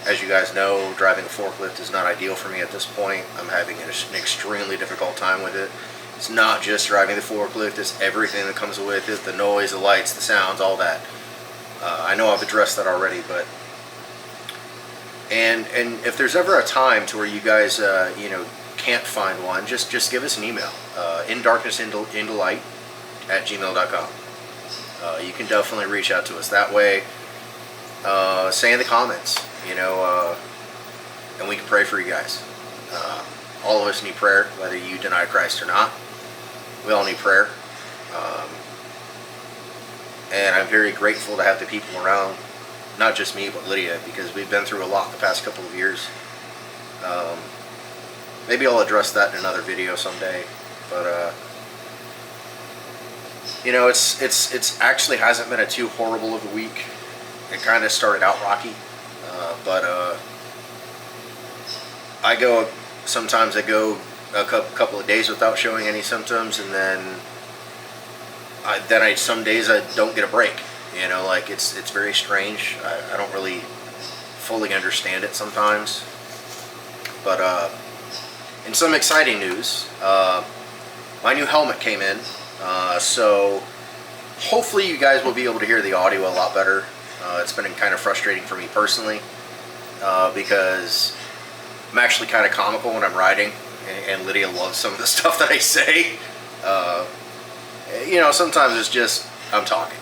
As you guys know, driving a forklift is not ideal for me at this point. I'm having an extremely difficult time with it. It's not just driving the forklift, it's everything that comes with it, the noise, the lights, the sounds, all that. I know I've addressed that already, but and if there's ever a time to where you guys can't find one, just give us an email, indarknessintolight@gmail.com. You can definitely reach out to us that way. Say in the comments, and we can pray for you guys. All of us need prayer, whether you deny Christ or not. We all need prayer. And I'm very grateful to have the people around, not just me, but Lydia, because we've been through a lot the past couple of years. Maybe I'll address that in another video someday, but it's actually hasn't been a too horrible of a week. It kind of started out rocky, but sometimes I go a couple of days without showing any symptoms, and then some days I don't get a break. Like it's very strange. I don't really fully understand it sometimes. But in some exciting news, my new helmet came in, so hopefully you guys will be able to hear the audio a lot better. It's been kind of frustrating for me personally, because I'm actually kind of comical when I'm riding, and Lydia loves some of the stuff that I say. Sometimes it's just I'm talking,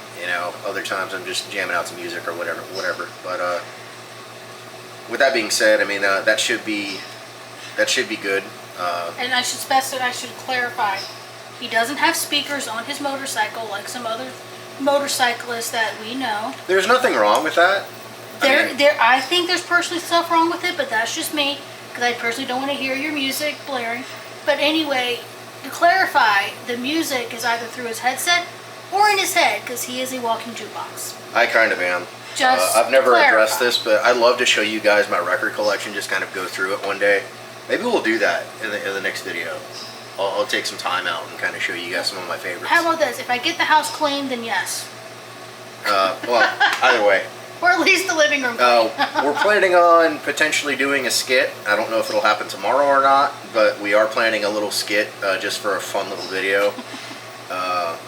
other times I'm just jamming out some music or whatever. But with that being said, I mean, that should be good. And I should clarify, he doesn't have speakers on his motorcycle like some other motorcyclists that we know. There's nothing wrong with that. I think there's personally stuff wrong with it, but that's just me, because I personally don't want to hear your music blaring. But anyway, to clarify, the music is either through his headset or in his head, because he is a walking jukebox. I kind of am. I've never addressed this, but I'd love to show you guys my record collection, just kind of go through it one day. Maybe we'll do that in the next video. I'll take some time out and kind of show you guys some of my favorites. How about this? If I get the house clean, then yes. Well, either way. Or at least the living room clean. We're planning on potentially doing a skit. I don't know if it'll happen tomorrow or not, but we are planning a little skit just for a fun little video. I'm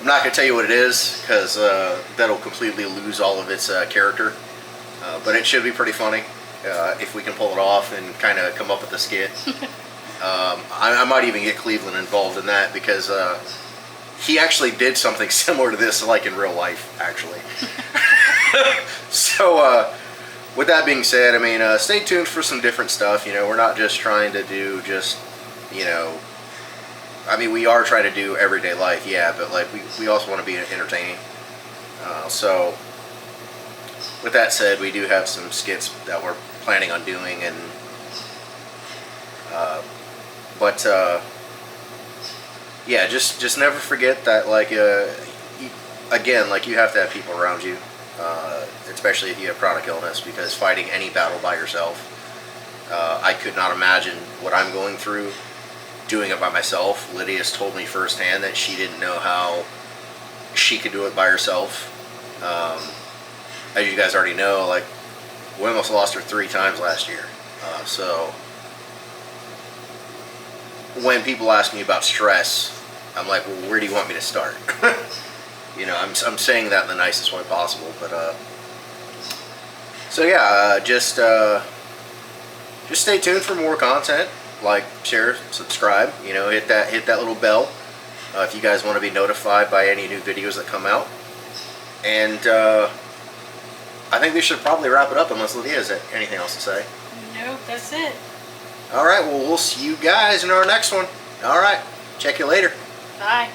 not going to tell you what it is, because that'll completely lose all of its character. But it should be pretty funny if we can pull it off and kind of come up with a skit. I might even get Cleveland involved in that, because he actually did something similar to this, like in real life, actually. So, with that being said, I mean, stay tuned for some different stuff. We're not just trying to do I mean, we are trying to do everyday life, yeah, but like we also want to be entertaining. So, with that said, we do have some skits that we're planning on doing, and yeah, just never forget that, like, again, like, you have to have people around you. especially if you have chronic illness, because fighting any battle by yourself, I could not imagine what I'm going through doing it by myself. Lydia's told me firsthand that she didn't know how she could do it by herself. As you guys already know, like, we almost lost her 3 times last year. So when people ask me about stress, I'm like, well, where do you want me to start? You know, I'm saying that in the nicest way possible, but so yeah, just stay tuned for more content. Like, share, subscribe. You know, hit that little bell if you guys want to be notified by any new videos that come out. And I think we should probably wrap it up unless Lydia has anything else to say. Nope, that's it. All right, well, we'll see you guys in our next one. All right, check you later. Bye.